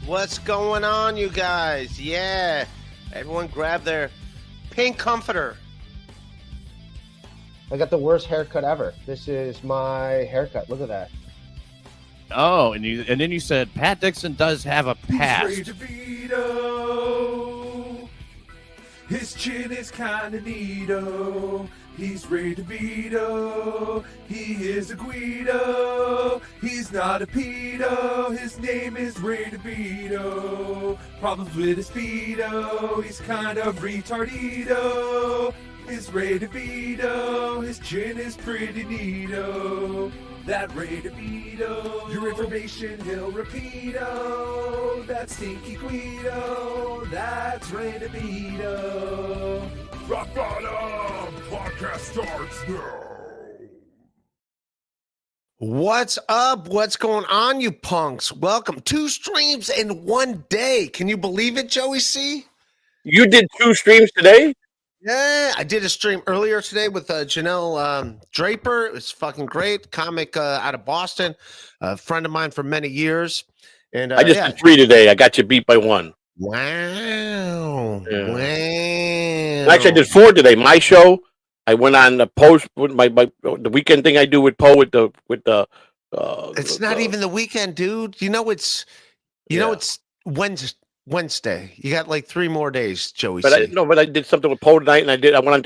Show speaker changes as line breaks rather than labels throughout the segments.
What's going on, you guys? Yeah, everyone grab their pink comforter. I got the worst haircut ever. This is my haircut. Look at that.
Oh, and then you said Pat Dixon does have a past.
He's DeVito. His chin is kinda neato. He's Ray DeVito. He is a Guido. He's not a pedo. His name is Ray DeVito. Problems with his feedo. He's kind of retardito. It's Ray DeVito. His chin is pretty neato. That Ray DeVito. Your information he'll repeat-o. That stinky Guido. That's Ray DeVito. Rock Bottom podcast starts now.
What's up? What's going on, you punks? Welcome. 2 streams in 1 day. Can you believe it, Joey C?
You did 2 streams today?
Yeah, I did a stream earlier today with Janelle Draper. It was fucking great. Comic out of Boston, a friend of mine for many years. And
I just did 3 today. I got you beat by 1.
Wow.
Yeah.
Wow.
Actually, I did 4 today. My show. I went on the post with the weekend thing I do with Poe with the.
It's not even the weekend, dude. You know it's Wednesday. You got like 3 more days, Joey.
But I did something with Poe tonight, and I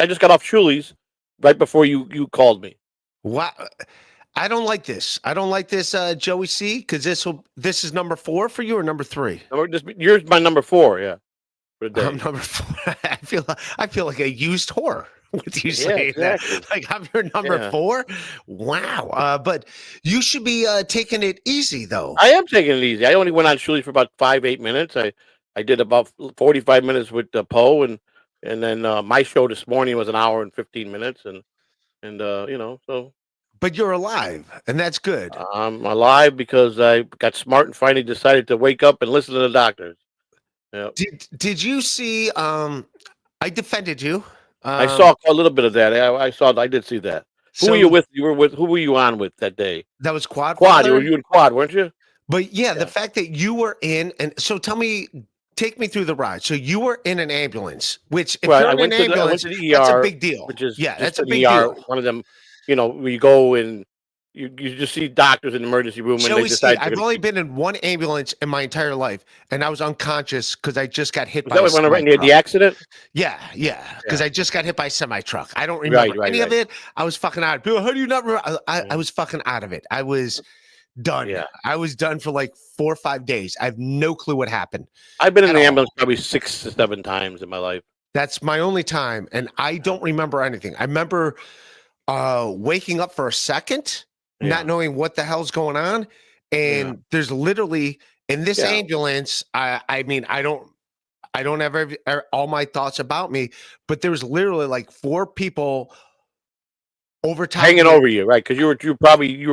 just got off Shuli's right before you called me.
What? I don't like this. I don't like this, Joey C. Because this is number 4 for you or number 3?
You're my number 4, yeah. For the day.
I'm number 4. I feel like a used whore with you saying
exactly.
that. Like I'm your number 4. Wow. But you should be taking it easy though.
I am taking it easy. I only went on Shuli's for about 5-8 minutes. I did about 45 minutes with Poe, and then my show this morning was an hour and 15 minutes, and so.
But you're alive, and that's good.
I'm alive because I got smart and finally decided to wake up and listen to the doctors. Yep.
Did you see? I defended you.
I saw a little bit of that. I did see that. Who were you with? Who were you on with that day?
That was Quad.
Quad. You were in Quad, weren't you?
But yeah, the fact that you were in, and so take me through the ride. So you were in an ambulance, which if you're in an ambulance, that's a big deal.
Which is
that's a
big
big deal.
One of them, where you go and you just see doctors in the emergency room, and they decide.
I've only been in 1 ambulance in my entire life, and I was unconscious because I just got hit by
a semi truck. The accident?
Yeah, because I just got hit by a semi truck. I don't remember any of it. I was fucking out. People, how do you not remember? I was fucking out of it. I was done. Yeah. I was done for like 4 or 5 days. I have no clue what happened.
I've been in the ambulance probably 6 to 7 times in my life.
That's my only time, and I don't remember anything. I remember waking up for a second, not knowing what the hell's going on, and there's literally in this ambulance. I mean, I don't have all my thoughts about me, but there was literally like 4 people over time
hanging over you, right? Because you were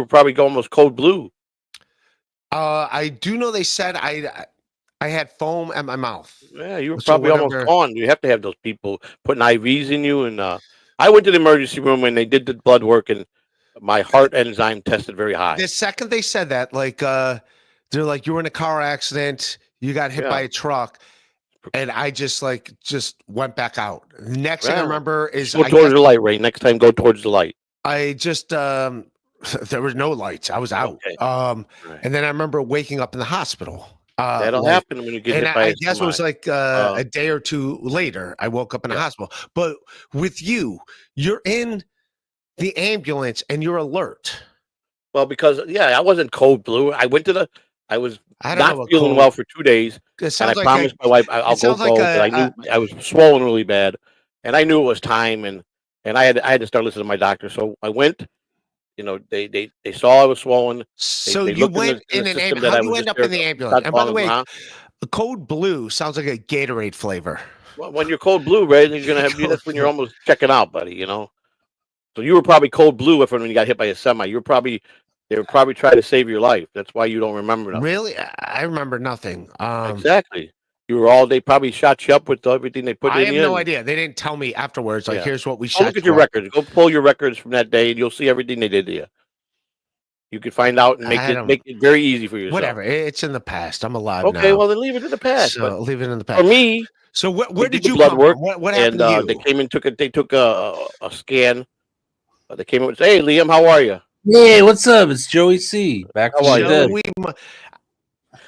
probably almost cold blue.
I do know they said I had foam at my mouth.
Yeah, you were probably almost gone. You have to have those people putting IVs in you, and I went to the emergency room when they did the blood work, and my heart enzyme tested very high.
The second they said that, like they're like, you were in a car accident, you got hit by a truck. And I just went back out. The next thing I remember is
go towards the light, Ray. Next time, go towards the light.
I just there was no lights. I was out. Okay. And then I remember waking up in the hospital.
That'll happen when you get hit by
I guess it was like a day or 2 later. I woke up in the hospital. But with you're in the ambulance and you're alert.
Well, because I wasn't cold blue. I went to I was not feeling well for 2 days, and I promised my wife I'll go cold. I knew I was swollen really bad, and I knew it was time, and I had to start listening to my doctor. So I went. They saw I was swollen.
So you went in an ambulance. How you end up in the ambulance? And by the way, cold blue sounds like a Gatorade flavor.
Well, when you're cold blue, Ray, you're gonna have that's when you're almost checking out, buddy. So you were probably cold blue when you got hit by a semi. They were probably trying to save your life. That's why you don't remember nothing.
Really? I remember nothing.
Exactly. They probably shot you up with everything they put in.
I have no idea. They didn't tell me afterwards. Like, here's what we shot.
Look at your records. Go pull your records from that day, and you'll see everything they did to you. You can find out and make it very easy for yourself.
Whatever. It's in the past. I'm alive now.
Okay, well then leave it in the past.
So leave it in the past.
For me,
so where did you
blood
come
work?
from? What happened to you?
They came and took a scan. They came and said, "Hey, Liam, how are you?"
Hey, what's up? It's Joey C. Back from the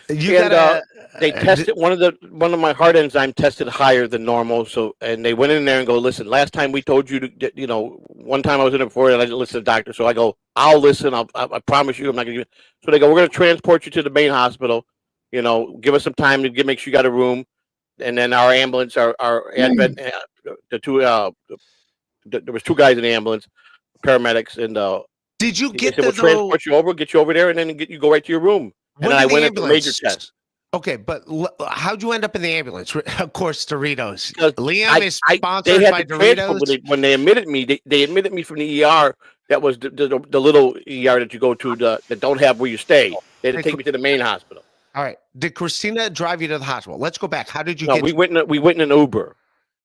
dead. They tested one of my heart enzyme tested higher than normal. So and they went in there and go, listen, last time we told you to one time I was in it before and I didn't listen to the doctor. So I go, I'll listen. I promise you I'm not gonna. So they go, we're gonna transport you to the main hospital. Give us some time to make sure you got a room, and then our ambulance, our advent, there was 2 guys in the ambulance, paramedics, and
did you get
we'll transport you over, get you over there, and then you go right to your room. And then I went into major test.
Okay, but how'd you end up in the ambulance? Of course, Doritos.
Because
Liam is sponsored by Doritos.
When they admitted me, they admitted me from the ER. That was the little ER that you go to that don't have where you stay. They had to take me to the main hospital.
All right. Did Christina drive you to the hospital? Let's go back. How did you get?
We went in an Uber.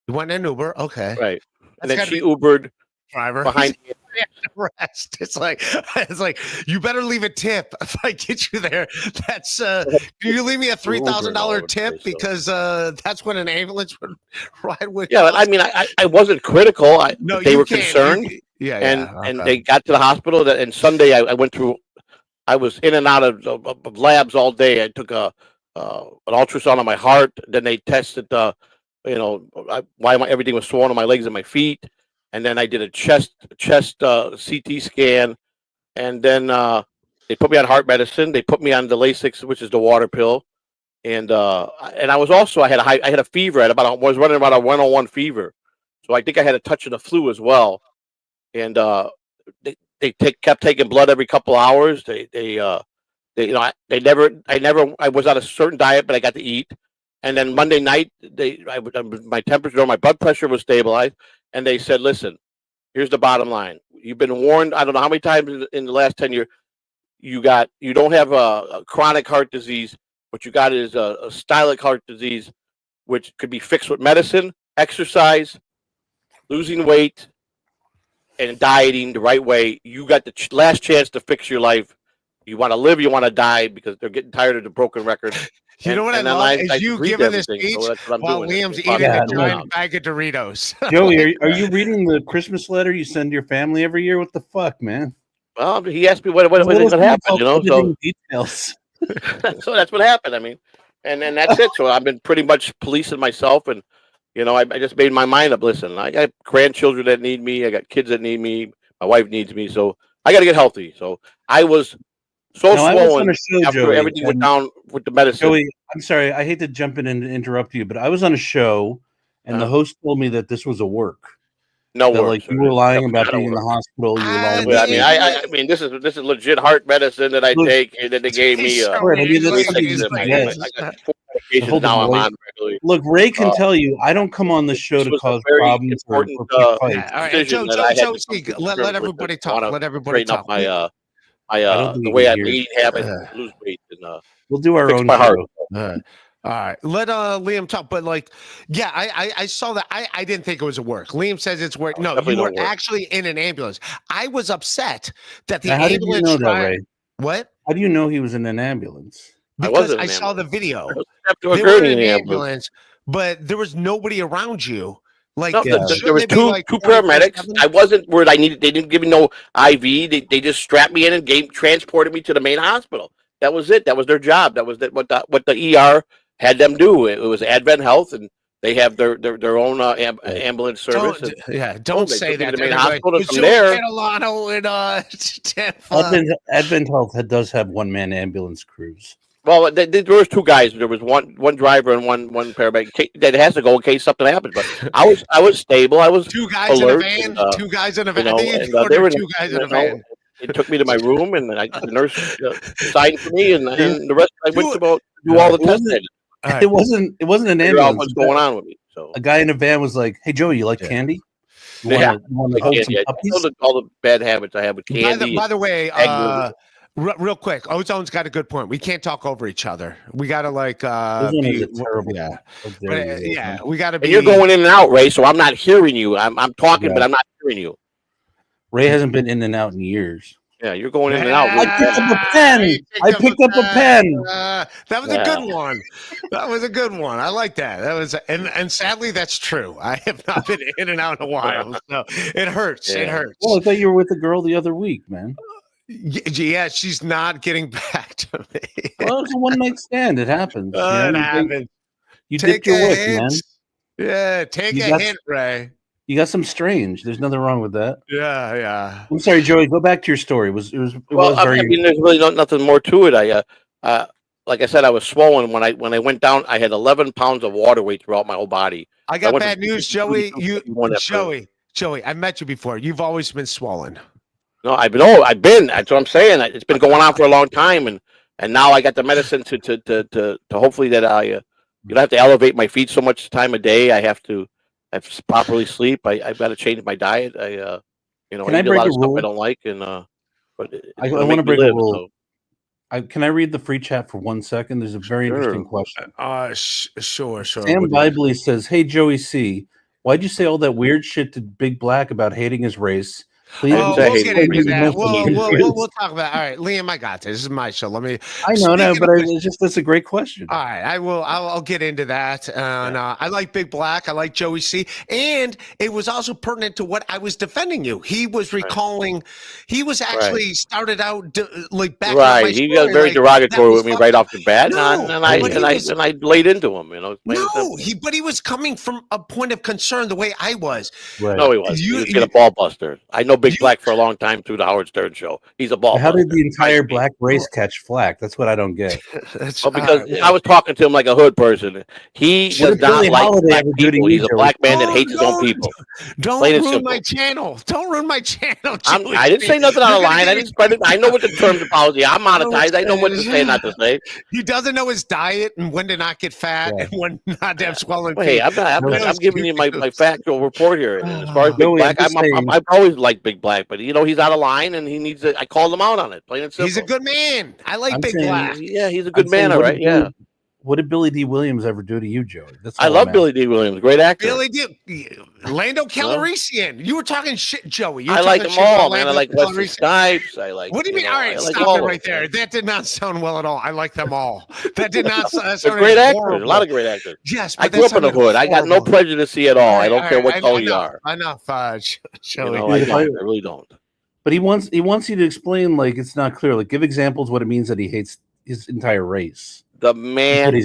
You went in an Uber, okay?
Right. And then she Ubered
driver
behind.
Rest. It's like you better leave a tip if I get you there. That's can you leave me a $3,000 tip because that's when an ambulance would ride with.
Yeah, I mean, I wasn't critical. They were concerned.
And
they got to the hospital. And Sunday I went through. I was in and out of labs all day. I took an ultrasound on my heart. Then they tested everything was swollen on my legs and my feet. And then I did a chest CT scan, and then they put me on heart medicine. They put me on the Lasix, which is the water pill, and I was also I had a fever at was running about a 101 fever, so I think I had a touch of the flu as well. And they kept taking blood every couple hours. I was on a certain diet, but I got to eat. And then Monday night, my temperature, my blood pressure was stabilized. And they said, listen, here's the bottom line. You've been warned, I don't know how many times in the last 10 years, you don't have a chronic heart disease. What you got is a stylic heart disease, which could be fixed with medicine, exercise, losing weight, and dieting the right way. You got the last chance to fix your life. You want to live, you want to die, because they're getting tired of the broken record.
You know what I love is you giving this speech while Liam's eating a giant bag of Doritos.
Joey, are you reading the Christmas letter you send your family every year? What the fuck, man?
Well, he asked me what happened, So details. So that's what happened. I mean, and that's it. So I've been pretty much policing myself, and I just made my mind up. Listen, I got grandchildren that need me. I got kids that need me. My wife needs me. So I got to get healthy. So I was. Swollen after Joey, everything went down with the medicine.
Joey, I'm sorry. I hate to jump in and interrupt you, but I was on a show, and the host told me that this was a work.
No work.
Like you were lying about being in the hospital. You were lying.
I mean, this is legit heart medicine that I take, and that they gave me. I got 4 medications now. I'm on regularly.
Look, Ray can tell you, I don't come on the show to cause problems or fights.
All right, Joe, let everybody talk. Let everybody talk.
The way I eat habits, lose weight, and
we'll do our own.
My heart.
All right, let Liam talk. But I saw that. I didn't think it was a work. Liam says it's work. No, you were actually in an ambulance. I was upset that the ambulance.
How did you know that, Ray?
What?
How do you know he was in an ambulance?
Because I saw the video. They were in an ambulance, but there was nobody around you. Like
there was two paramedics. I wasn't where I needed. They didn't give me no IV. They just strapped me in and transported me to the main hospital. That was it. That was their job. That was what the ER had them do. It was Advent Health, and they have their own ambulance service.
Don't say that.
To the main hospital from there.
Advent Health does have one-man ambulance crews.
Well, there was 2 guys. There was one driver and one paramedic that has to go in case something happens. But I was stable. I was
2 guys
alert,
in a van. 2 guys in a van.
There were
2 guys in a van.
They took me to my room, and the nurse signed for me, and the rest I went to do all the tests.
It wasn't an ambulance.
What's going on with me? So
a guy in a van was like, "Hey, Joey, you like candy? You want to hold some puppies?"
All the bad habits I have with candy.
By the way. Real quick, Ozone's got a good point. We can't talk over each other. We gotta be terrible. We gotta be.
And you're going in and out, Ray. So I'm not hearing you. I'm talking, but I'm not hearing you.
Ray hasn't been in and out in years.
Yeah, you're going in and out.
I picked up a pen. I picked up a pen.
That was a good one. That was a good one. I like that. That was, and sadly, that's true. I have not been in and out in a while, so it hurts. It hurts.
Well, I thought you were with a girl the other week, man.
Yeah, she's not getting back to me.
Well, it's a one night stand. It happens.
It happens.
You dipped your wick, man.
Yeah, take a hint, Ray.
You got some strange. There's nothing wrong with that.
Yeah.
I'm sorry, Joey. Go back to your story. It was
I mean, there's really nothing more to it. Like I said, I was swollen when I went down. I had 11 pounds of water weight throughout my whole body.
I got bad news, Joey. Joey, I met you before. You've always been swollen.
No, I've been. That's what I'm saying. It's been going on for a long time, and now I got the medicine to hopefully that you don't have to elevate my feet so much time a day. I have to properly sleep. I've got to change my diet. I eat a lot of stuff I don't like, and but
I want to break a rule. Can I read the free chat for 1 second? There's a very interesting question.
Sure.
Sam Bibley says, "Hey Joey C, why'd you say all that weird shit to Big Black about hating his race?
We'll get into that. We'll talk about. All right, Liam, I got this. This is my show. Let me.
I know, but that's a great question.
All right, I'll get into that. And I like Big Black. I like Joey C. And it was also pertinent to what I was defending you. He was recalling. He was actually started out back.
Right, he got very derogatory with me right off the bat, and I laid into him.
But he was coming from a point of concern the way I was.
Right.
No, he was. He was getting a ball buster. I know Big Black for a long time through the Howard Stern show. He's a ball.
How did the entire black race catch flack? That's what I don't get.
Because I was talking to him like a hood person. He does not like black people. He's a black man that hates his own people.
Don't ruin my channel. Don't ruin my channel.
I didn't say nothing out of line. I didn't spread it. I know what the terms of policy. I'm monetized. I know what to say, not to say.
He doesn't know his diet and when to not get fat and when not to have swelling.
Hey, I'm giving you my factual report here. And as far as Big Black, I've always liked Big Black, but he's out of line and he needs to. I called him out on it. Plain and simple.
He's a good man. I like Big Black.
Yeah, he's a good man. All right. Yeah.
What did Billy D. Williams ever do to you, Joey?
I love Billy D. Williams. Great actor.
Billy D. Lando Calrissian. You were talking shit, Joey.
I like them all, man. I like Wesley Snipes. I like.
What do you mean? All right, stop it right there. That did not sound well at all. I like them all. That did not sound.
They're great actors. A lot of great actors.
Yes,
I grew up in the hood. I got no prejudice at all. I don't care what color you are.
Enough, Joey.
I really don't.
But he wants you to explain, like, it's not clear. Like, give examples what it means that he hates his entire race.
The man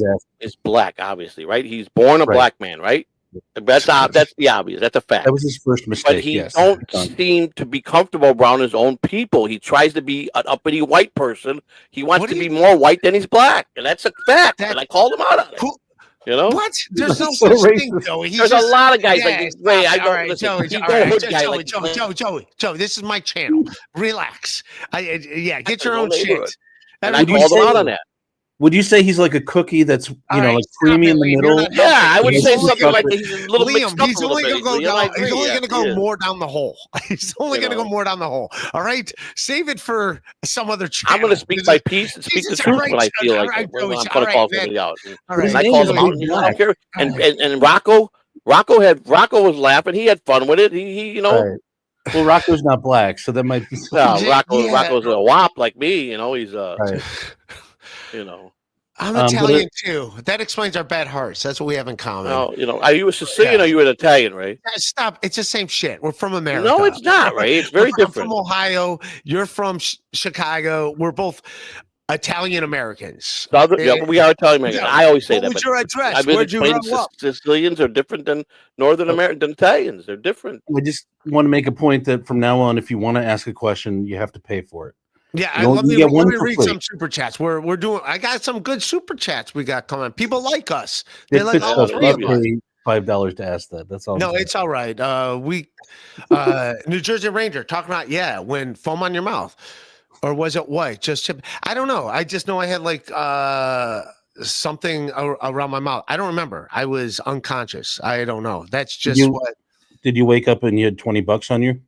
is black, obviously, right? He's born a black man, right? That's the obvious. That's a fact.
That was his first mistake.
But he don't seem to be comfortable around his own people. He tries to be an uppity white person. He wants to be more white than he's black, and that's a fact. And I called him out on it.
What? There's no such thing, Joey.
There's a lot of guys like Ray. I don't listen.
Joey, this is my channel. Relax. Get your own shit.
And I called him out on that.
Would you say he's like a cookie that's like creamy in the middle?
Yeah, I would say something like he's a little
Liam, he's only going to go more down the hole. He's only going to go more down the hole. All right, save it for some other channel.
I'm going to speak my piece and speak the truth when I feel like I'm going to call somebody out. And I called him out. I don't care. And Rocco was laughing. He had fun with it. He
Well, Rocco's not black, so that might be.
No, Rocco's a wop like me. He's
I'm Italian too. That explains our bad hearts. That's what we have in common.
No, are you a Sicilian or are you an Italian, Ray?
Stop. It's the same shit. We're from America.
No, it's not, Ray. It's very different.
I'm from Ohio. You're from Chicago. We're both Italian Americans.
We are Italian Americans. I always say that.
What's your address?
I've been explaining Sicilians are different than Northern American than Italians. They're different.
I just want to make a point that from now on, if you want to ask a question, you have to pay for it.
Yeah, let me read some super chats. We're doing. I got some good super chats we got coming. People like us. They like all three of us.
$5 to ask that. That's all.
No, it's all right. New Jersey Ranger talking about when foam on your mouth, or was it what? Just chip? I don't know. I just know I had like something around my mouth. I don't remember. I was unconscious. I don't know. That's just what.
Did you wake up and you had $20 on you?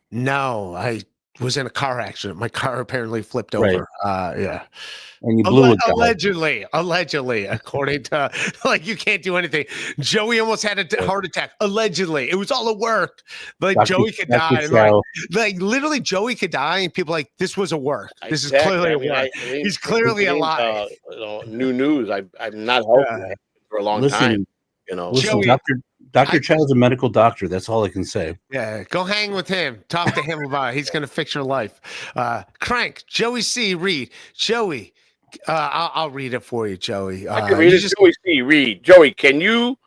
No, I was in a car accident. My car apparently flipped over. Yeah.
And you blew it.
Allegedly, according to like you can't do anything. Joey almost had a heart attack. Allegedly, it was all a work. Like Joey could die. Like literally, Joey could die, and people like this was a work. This is clearly a work. He's clearly alive.
New news. I'm not healthy for a long time. You know,
listen, Dr. Chow's a medical doctor. That's all I can say.
Yeah, go hang with him. Talk to him about it. He's going to fix your life. Crank, Joey C. Reed. Joey, I'll read it for you, Joey.
I can read it. Joey C. Reed. Joey, can you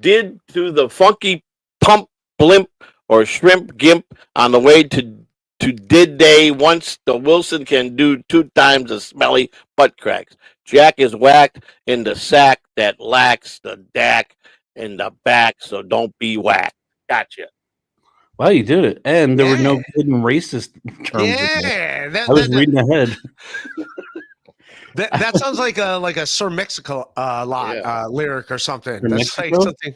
did to the funky pump blimp or shrimp gimp on the way to did day once the Wilson can do 2 times the smelly butt cracks. Jack is whacked in the sack that lacks the dack in the back, so don't be whacked. Gotcha.
Wow, you did it. And there were no hidden racist terms.
Yeah.
I was reading ahead.
That sounds like a Sir Mexico lyric or something. That's like something.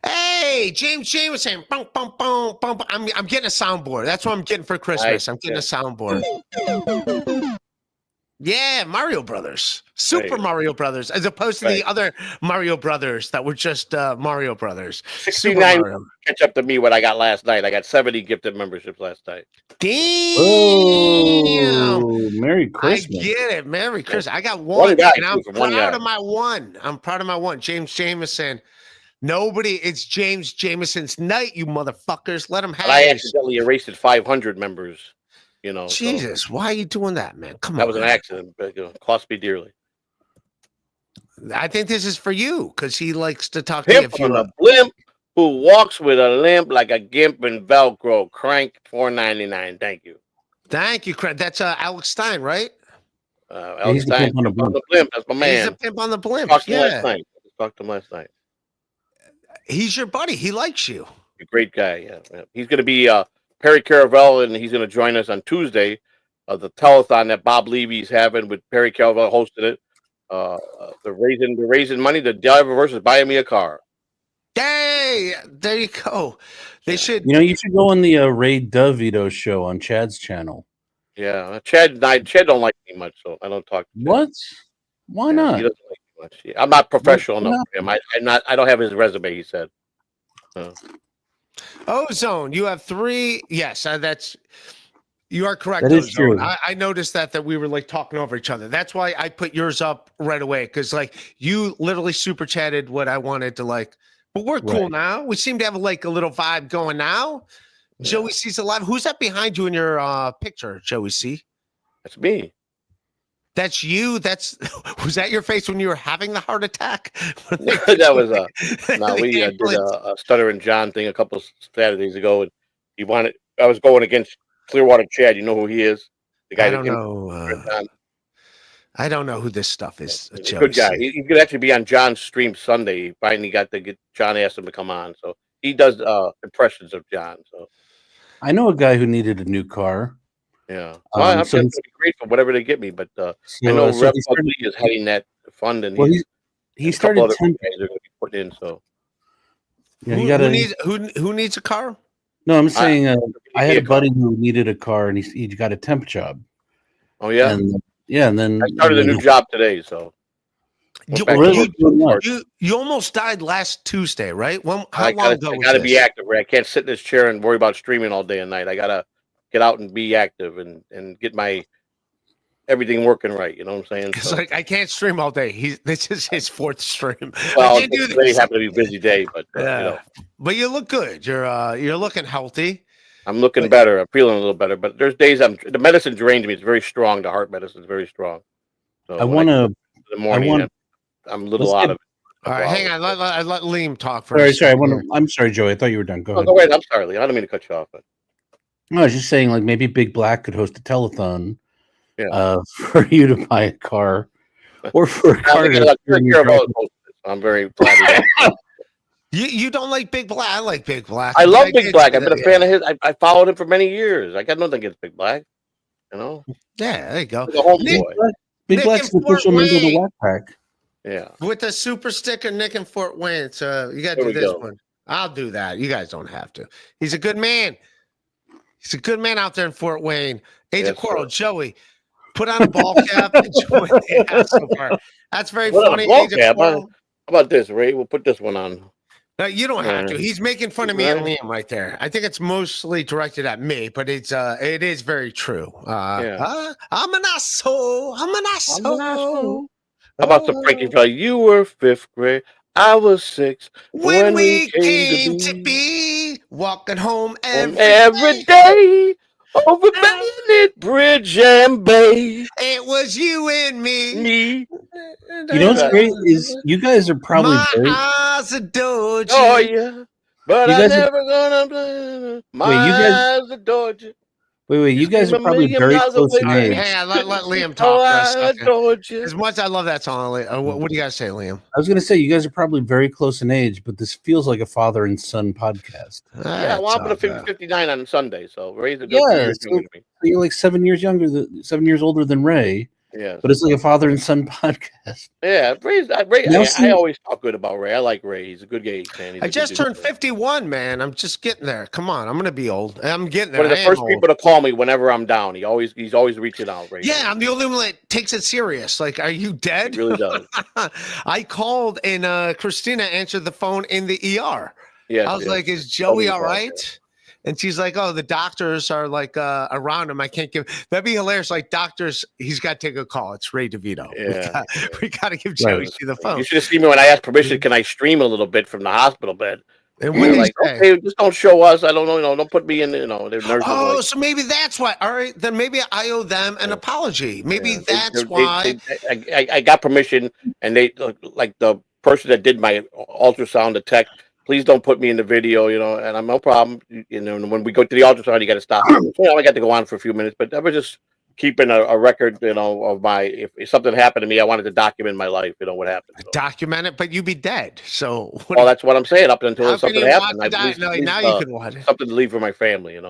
Hey, James Jameson. Bum, bum, bum, bum. I'm getting a soundboard. That's what I'm getting for Christmas. I'm getting a soundboard. Yeah, Mario Brothers. Super Mario Brothers, as opposed to the other Mario Brothers that were just Mario Brothers.
69 catch up to me what I got last night. I got 70 gifted memberships last night.
Damn.
Oh, Merry Christmas.
I get it. Merry Christmas. I got one, and I'm proud of my one. I'm proud of my one. James Jameson. Nobody, it's James Jameson's night, you motherfuckers. Let him have it.
I accidentally erased 500 members. You know,
Jesus, why are you doing that, man? Come on.
That was an accident, but it cost me dearly.
I think this is for you because he likes to talk
Pimp
to you.
On a blimp who walks with a limp like a gimp in Velcro. Crank $4.99. Thank you.
Thank you, Crank. That's Alex Stein, right?
Alex Stein on the blimp. That's my man.
He's a pimp on the blimp.
Talked to him last night. Talked to him last night.
He's your buddy. He likes you.
A great guy. Yeah. He's going to be Perry Caravel, and he's going to join us on Tuesday. The telethon that Bob Levy's having with Perry Caravel hosted it. They're raising money. The dabbleverse is buying me a car.
Hey, there you go. They should.
You should go on the Ray DeVito show on Chad's channel.
Yeah, Chad don't like me much, so I don't talk to him.
What? Why not?
He doesn't like me much. Yeah, I'm not professional enough for him. I don't have his resume. He said.
Ozone, you have 3. Yes, you are correct.
That is true.
I noticed that we were like talking over each other. That's why I put yours up right away because like you literally super chatted what I wanted to like. But we're cool now. We seem to have like a little vibe going now. Yeah. Joey C's alive. Who's that behind you in your picture, Joey C?
That's me.
That's you. Was that your face when you were having the heart attack?
That was we did a Stutter and John thing a couple of Saturdays ago, and I was going against Clearwater Chad. You know who he is? The guy.
I don't know who this stuff is.
He's a good guy. He could actually be on John's stream Sunday. He finally got to get John asked him to come on, so he does impressions of John. So
I know a guy who needed a new car.
Yeah, I'm going to be grateful whatever they get me, but I know Rev Lee is heading that fund, and
he started
they're going to be put in. So
yeah,
who needs a car?
No, I'm saying I had a buddy who needed a car, and he got a temp job.
Oh yeah,
and then
I started a new job today. So
you almost died last Tuesday, right? How long ago?
I got to be active. Right? I can't sit in this chair and worry about streaming all day and night. I got to get out and be active and get my everything working right. You know what I'm saying?
It's like I can't stream all day. This is his 4th stream.
Well, today happened to be a busy day, but
but you look good. You're looking healthy.
I'm looking better. I'm feeling a little better. But there's days the medicine drained me. It's very strong. The heart medicine is very strong. So
I want to.
The morning, I'm a little out of it.
All right, hang on. Let Liam talk first.
Sorry. I'm sorry, Joey. I thought you were done. Go ahead.
Go ahead. I'm sorry, Liam. I don't mean to cut you off. But...
No, I was just saying, like maybe Big Black could host a telethon for you to buy a car, or for a car.
I'm very glad.
You don't like Big Black? I like Big Black.
I love Big Black. I've been a fan of his. I followed him for many years. I got nothing against Big Black. You know.
Yeah, there you go.
The homeboy.
Big Black's the official member of the Whack Pack.
Yeah.
With the super sticker, Nick in Fort Wayne. So you got to do this one. I'll do that. You guys don't have to. He's a good man. He's a good man out there in Fort Wayne. Agent Coral, Joey, put on a ball cap and join the Hasslebar. That's very funny, Agent Coral.
How about this, Ray? We'll put this one on.
No, you don't have to. He's making fun of me and Liam right there. I think it's mostly directed at me, but it is very true. I'm an asshole. I'm an asshole.
How about some Frankie Valli? You were 5th grade. I was 6.
When we came to be walking home
every day over Bennett Bridge and Bay.
It was you and me.
You know what's great is you guys are probably
my eyes adored you.
Oh yeah, but I never gonna. My eyes adored you.
Wait, you guys are probably very close in age.
Hey, let Liam talk. As much as I love that song, what do you guys say, Liam?
I was going to say, you guys are probably very close in age, but this feels like a father and son podcast.
Yeah, well, I'm going to 59 on Sunday, so Ray's a good year
so you're like 7 years older than Ray.
Yeah,
but it's like a father and son podcast.
Yeah, Ray. I always talk good about Ray. I like Ray. He's a good gay fan.
I just turned 51, man. I'm just getting there. Come on, I'm gonna be old. I'm getting there.
One of the first people to call me whenever I'm down. He's always reaching out. Ray.
Yeah, I'm the only one that takes it serious. Like, are you dead?
He really does.
I called and Christina answered the phone in the ER.
Yeah,
I was like, "Is Joey all right?" And she's like, "Oh, the doctors are like around him. I can't give." That'd be hilarious. Like, doctors, he's got to take a call. It's Ray DeVito.
Yeah,
we got to give Joey the phone.
You should have seen me when I asked permission. Can I stream a little bit from the hospital bed?
And when
like, okay, just don't show us. I don't know. Don't put me in. They're nurses.
Oh, so maybe that's why. All right, then maybe I owe them an apology. Maybe that's why.
I got permission, and they like the person that did my ultrasound, the tech. Please don't put me in the video, and I'm no problem. When we go to the ultrasound, you got to stop. I got to go on for a few minutes, but I was just keeping a record, of my, if something happened to me, I wanted to document my life, what happened. So.
Document it, but you'd be dead. So.
Well, that's what I'm saying. Up until something happened,
now you can watch it.
Something to leave for my family,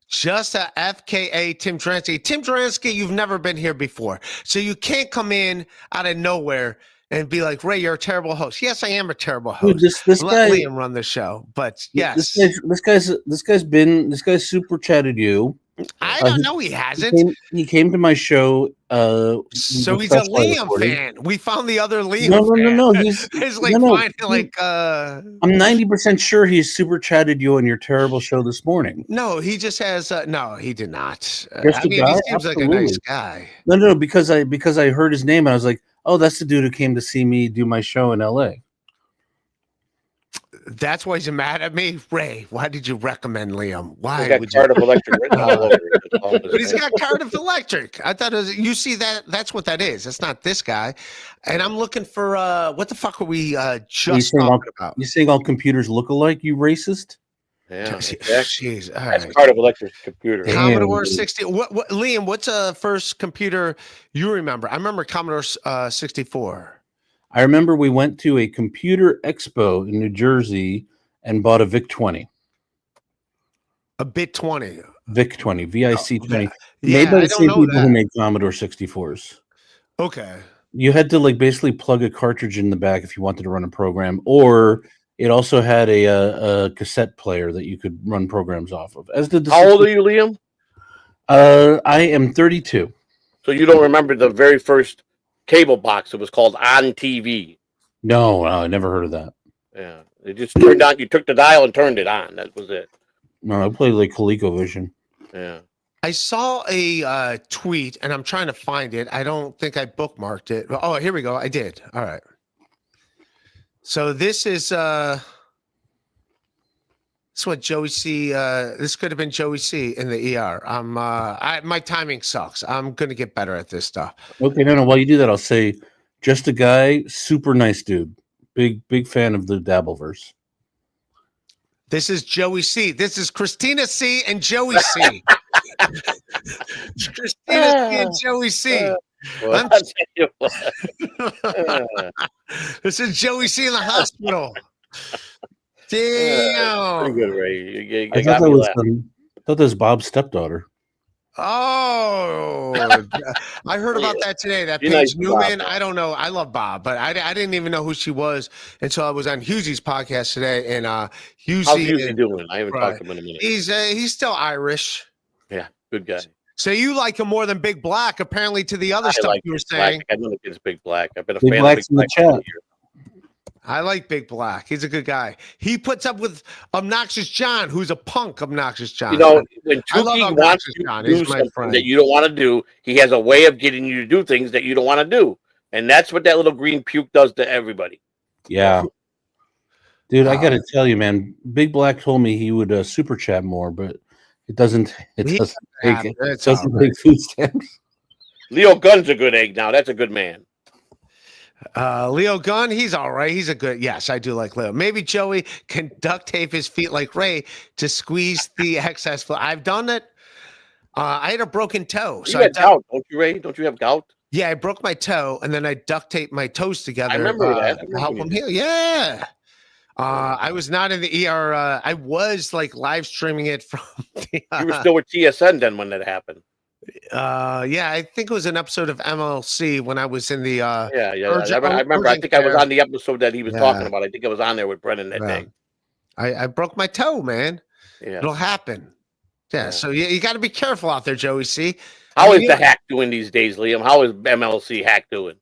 Just a FKA Tim Dransky. Tim Dransky, you've never been here before, so you can't come in out of nowhere and be like, Ray, you're a terrible host. Yes, I am a terrible host.
Dude, this
Let
guy
Liam run the show, but yes,
this guy's super chatted you.
I don't know. He hasn't.
He came to my show.
So he's a Liam fan. We found the other Liam.
No. He's
like
I'm 90% sure he's super chatted you on your terrible show this morning.
No, he just has. No, he did not.
He
seems Absolutely. Like a nice guy.
No, because I heard his name and I was like, oh, that's the dude who came to see me do my show in LA.
That's why he's mad at me, Ray. Why did you recommend Liam? Why
would you? Cardiff Electric written all over it.
But he's got Cardiff Electric. I thought it was, you see that? That's what that is. It's not this guy. And I'm looking for what the fuck are we just talking about?
You saying all computers look alike? You racist?
Yeah,
jeez.
That's Cardiff Electric computer.
Commodore 60. What Liam? What's a first computer you remember? I remember Commodore 64.
I remember we went to a computer expo in New Jersey and bought a VIC-20.
A BIT-20.
VIC-20, VIC-20.
Yeah,
made by the same people who made Commodore 64s.
Okay.
You had to basically plug a cartridge in the back if you wanted to run a program, or it also had a cassette player that you could run programs off of.
How old are you, Liam?
I am 32.
So you don't remember the very first cable box? It was called On TV.
No, I never heard of that.
Yeah, it just turned on. You took the dial and turned it on. That was it.
No, I played like ColecoVision.
Yeah.
I saw a tweet, and I'm trying to find it. I don't think I bookmarked it. Oh, here we go. I did. All right. So this is what Joey C. This could have been Joey C. in the ER. My timing sucks. I'm gonna get better at this stuff.
Okay, no. While you do that, I'll say, just a guy, super nice dude. Big fan of the dabbleverse.
This is Joey C. This is Christina C. and Joey C. Christina C. and Joey C. This is Joey C. in the hospital. Damn.
Pretty good, Ray.
I thought that was Bob's stepdaughter.
Oh, I heard about that today. That
Be
Paige
nice to
Newman.
Bob.
I don't know. I love Bob, but I didn't even know who she was until I was on Hughesy's podcast today. And
How's
Hughes
doing? I haven't talked to him in a minute.
He's still Irish.
Yeah, good guy.
So you like him more than Big Black, apparently, to the other stuff you were saying.
I know it's Big Black. I've been a
Big
fan
Black's
of Big
in the
Black.
chat.
I like Big Black. He's a good guy. He puts up with Obnoxious John, who's a punk. Obnoxious John.
You know, when
I love
Tukey wants
Obnoxious
to
John.
do
He's my
something
friend.
that you don't want to do, he has a way of getting you to do things that you don't want to do, and that's what that little green puke does to everybody.
Yeah. Dude, I got to tell you, man, Big Black told me he would super chat more, but it doesn't take food stamps.
Leo Gunn's a good egg now. That's a good man.
Leo Gunn, he's all right. He's a good. Yes, I do like Leo. Maybe Joey can duct tape his feet like Ray to squeeze the excess flow. I've done it. I had a broken toe.
You had gout, don't you, Ray? Don't you have gout?
Yeah, I broke my toe and then I duct taped my toes together.
I remember that.
To help him heal. Yeah. I was not in the ER. I was like live streaming it from the.
You were still with TSN then when that happened.
Yeah, I think it was an episode of MLC when I was in the.
I remember. I think I was on the episode that he was talking about. I think I was on there with Brennan that day.
I broke my toe, man. Yeah, it'll happen. Yeah. So you got to be careful out there, Joey. See,
how is the hack doing these days, Liam? How is MLC hack doing?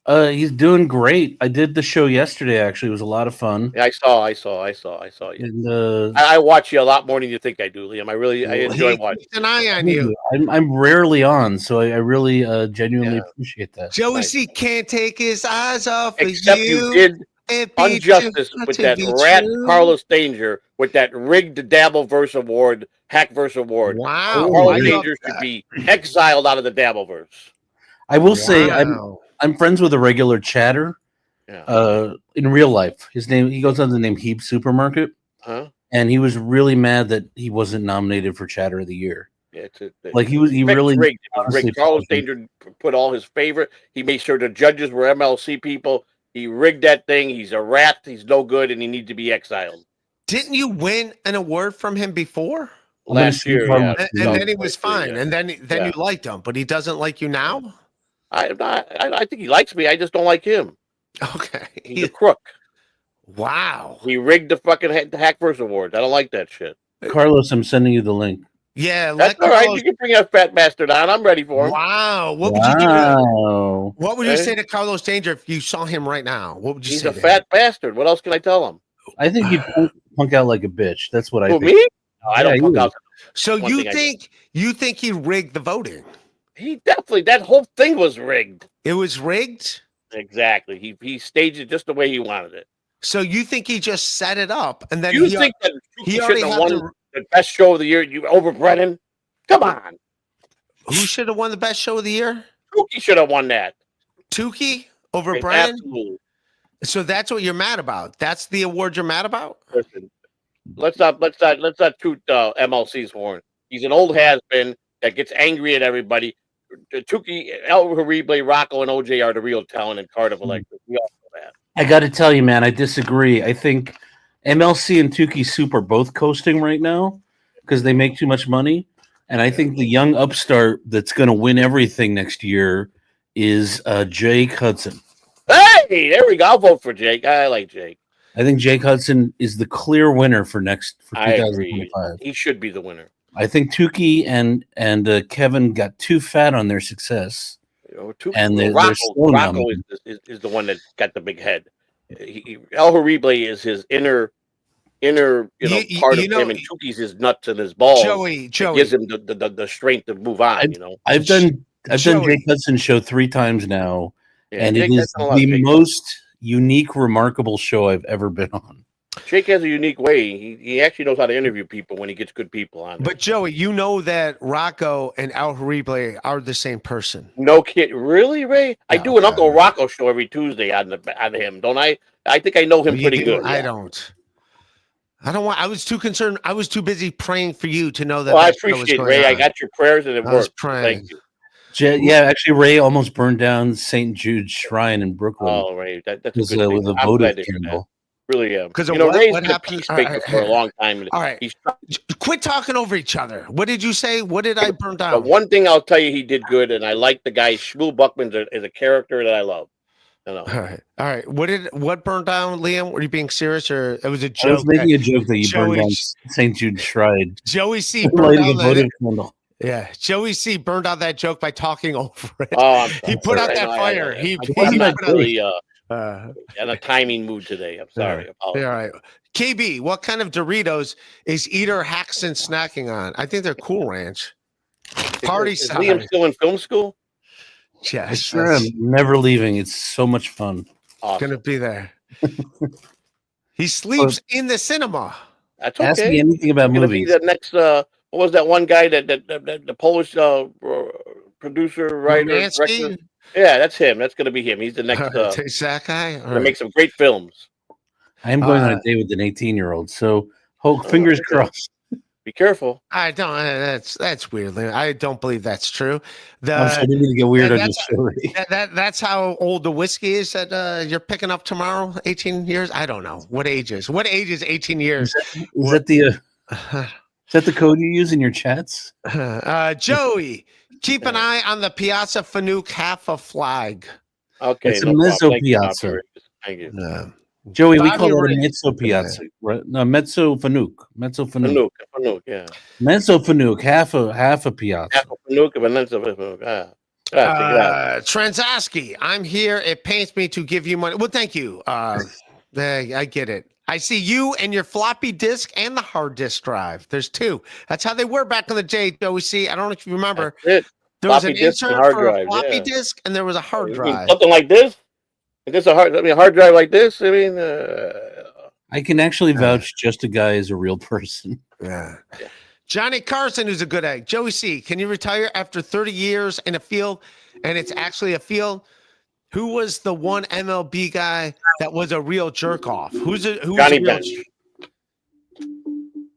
He's doing great. I did the show yesterday. Actually, it was a lot of fun.
Yeah, I saw you. And, I watch you a lot more than you think I do, Liam. I enjoy watching.
Keep an eye on you.
I'm rarely on, so I really genuinely appreciate that.
Joey C can't take his eyes off
Except
of
you did injustice with that rat Carlos Danger with that rigged Dabbleverse award, Hackverse award.
Wow,
Carlos Danger should be exiled out of the Dabbleverse.
I will say I'm friends with a regular chatter. In real life, he goes under the name Heap Supermarket, and he was really mad that he wasn't nominated for Chatter of the Year.
Yeah,
he really
rigged. Carlos Danger put all his favorite. He made sure the judges were MLC people. He rigged that thing. He's a rat. He's no good, and he needs to be exiled.
Didn't you win an award from him before?
Last year,
and then he was fine, and then you liked him, but he doesn't like you now.
I think he likes me. I just don't like him.
Okay,
he's a crook.
Wow,
he rigged the fucking Hackverse Awards. I don't like that shit.
Carlos, I'm sending you the link.
Yeah,
that's all right. You can bring that fat bastard on. I'm ready for him.
Wow, what would you do? What would you say to Carlos Danger if you saw him right now? What would you say?
He's a fat bastard. What else can I tell him?
I think he'd punk out like a bitch. That's what I think.
Me? No, I don't punk out.
So you think he rigged the voting?
He definitely. That whole thing was rigged.
It was rigged.
Exactly. He staged it just the way he wanted it.
So you think he just set it up and then
you think that he already have won the best show of the year over Brennan? Come on.
Who should have won the best show of the year?
Tukey should have won that.
Tukey over Brennan?
Absolutely.
So that's what you're mad about. That's the award you're mad about?
Listen, let's not toot MLC's horn. He's an old has-been that gets angry at everybody. Tukey, El Harible, Rocco, and OJ are the real talent in Cardiff Electric. We all know that.
I got to tell you, man, I disagree. I think MLC and Tukey Soup are both coasting right now because they make too much money. And I think the young upstart that's going to win everything next year is Jake Hudson.
Hey, there we go. I'll vote for Jake. I like Jake.
I think Jake Hudson is the clear winner for 2025.
He should be the winner.
I think Tukey and Kevin got too fat on their success.
Rocco is the one that got the big head. El Harible is his inner part of him, and Tukey's his nuts and his balls.
Joey
gives him the strength to move on.
I've done Jake Hudson show 3 times now, and it is the most unique, remarkable show I've ever been on.
Jake has a unique way. He actually knows how to interview people when he gets good people on.
But Joey, you know that Rocco and El Harible are the same person.
No kid, really, Ray? No, I do an Uncle Rocco show every Tuesday on him, don't I? I think I know him pretty good.
I don't want. I was too concerned. I was too busy praying for you to know that.
Well, I appreciate it, Ray. I got your prayers and it worked. Thank you.
Yeah, actually, Ray almost burned down St. Jude's Shrine in Brooklyn.
Oh, Ray, that's
with a votive candle.
Really am.
Because
Ray's
what
been a
happened?
peacemaker for a long time.
All right. Quit talking over each other. What did you say? What did I burn down?
But one thing I'll tell you, he did good, and I like the guy. Shmuel Buckman is a character that I love.
All right. What burned down, Liam? Were you being serious, or it was a joke?
I was making a joke that you burned down St. Jude Shrine.
Joey C. burned down
candle.
Yeah, Joey C. burned out that joke by talking over it.
Oh,
he put out that fire.
I'm not really in a timing mood today. I'm sorry.
All right. KB, what kind of Doritos is Eater Haxton snacking on? I think they're Cool Ranch. Party
size. Is Liam still in film school?
Yes.
I sure am never leaving. It's so much fun.
Awesome. Gonna be there. He sleeps in the cinema.
That's okay.
Ask me anything about movies.
The next, what was that one guy that the Polish producer, writer, director? Yeah, that's him. That's going to be him. He's the next.
That guy.
Gonna make some great films.
I am going on a date with an 18-year-old, so fingers crossed.
Be careful.
I don't. That's weird. I don't believe that's true.
I'm sorry, I didn't mean to get weird on your story.
That's how old the whiskey is that you're picking up tomorrow. 18 years. I don't know what age is. What age is 18 years?
Is that the code you use in your chats?
Joey, keep an eye on the Piazza Fanuc half a flag.
Okay,
it's a mezzo piazza.
Thank you.
Joey, we call it a mezzo piazza, right? No, mezzo fanuc.
Fanuc, yeah.
Mezzo fanuc, half a piazza.
Half a fanuc and a mezzo fanuc.
Transaski, I'm here. It pains me to give you money. Well, thank you. I get it. I see you and your floppy disk and the hard disk drive. There's two. That's how they were back in the day, Joey C. I don't know if you remember. There was an insert for a floppy disk and there was a hard drive.
Something like this? A hard drive like this?
I can actually vouch just a guy is a real person.
Yeah. Johnny Carson, who's a good egg. Joey C., can you retire after 30 years in a field, and it's actually a field? Who was the one MLB guy that was a real jerk off?
Johnny Bench.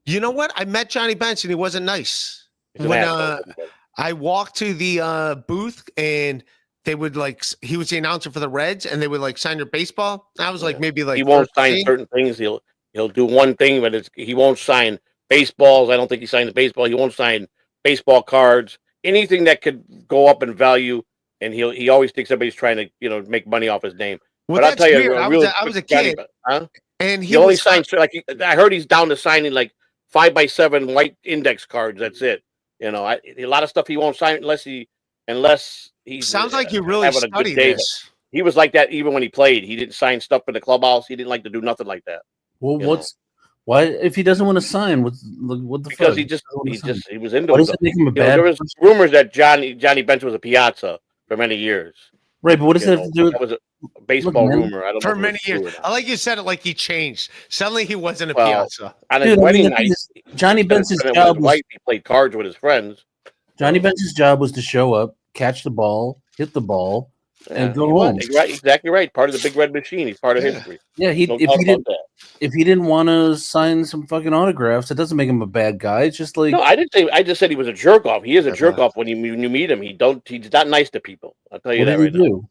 You know what? I met Johnny Bench, and he wasn't nice. When I walked to the booth, and they would he was the announcer for the Reds, and they would sign your baseball. I was maybe
he won't sign certain things. He'll do one thing, but he won't sign baseballs. I don't think he signs baseball. He won't sign baseball cards. Anything that could go up in value, and he always thinks everybody's trying to make money off his name.
Well, but I'll tell you, I was a kid, and he
only signs I heard he's down to signing 5x7 white index cards. That's it. A lot of stuff he won't sign unless he
sounds like you really studied this.
He was like that even when he played. He didn't sign stuff in the clubhouse. He didn't like to do nothing like that.
Well, why if he doesn't want to sign? What the
because
fuck?
he was into
it.
Does it make him a bad? There was rumors that Johnny Bench was a piazza for many years.
Right, but what does that have to do with?
That was a baseball rumor. I don't know
for many years. I like you said it like he changed. Suddenly he wasn't a piazza.
On his wedding night,
Johnny Bench's job was
he played cards with his friends.
Johnny Bench's job was to show up, catch the ball, hit the ball, and go home.
Right, exactly right. Part of the big red machine. He's part of history.
Yeah, if he didn't want to sign some fucking autographs, it doesn't make him a bad guy. It's just
no. I didn't say. I just said he was a jerk off. He is a jerk off when you meet him. He's not nice to people. I'll tell you that right now.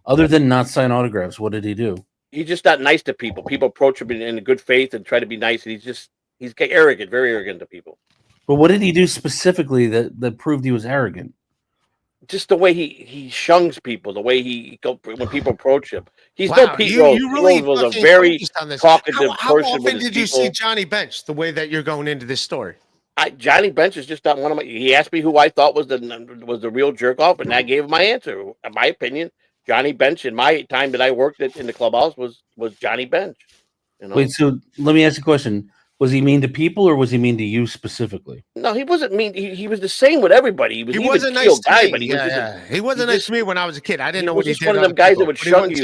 Other than not sign autographs, what did he do?
He's just not nice to people. People approach him in good faith and try to be nice, and he's arrogant, very arrogant to people.
But what did he do specifically that proved he was arrogant?
Just the way he shuns people, the way when people approach him. He's
wow,
no Pete Rose.
You really
was a very talkative person.
How often did you see Johnny Bench the way that you're going into this story?
Johnny Bench is just not one of my. He asked me who I thought was the real jerk off, and I gave him my answer. In my opinion, Johnny Bench in my time that I worked in the clubhouse was Johnny Bench.
Wait, so let me ask you a question. Was he mean to people, or was he mean to you specifically?
No, he wasn't mean. He was the same with everybody. He wasn't
nice to
guy,
me.
but
he wasn't nice to me when I was a kid. I didn't know what he did.
One of them guys that would shun you.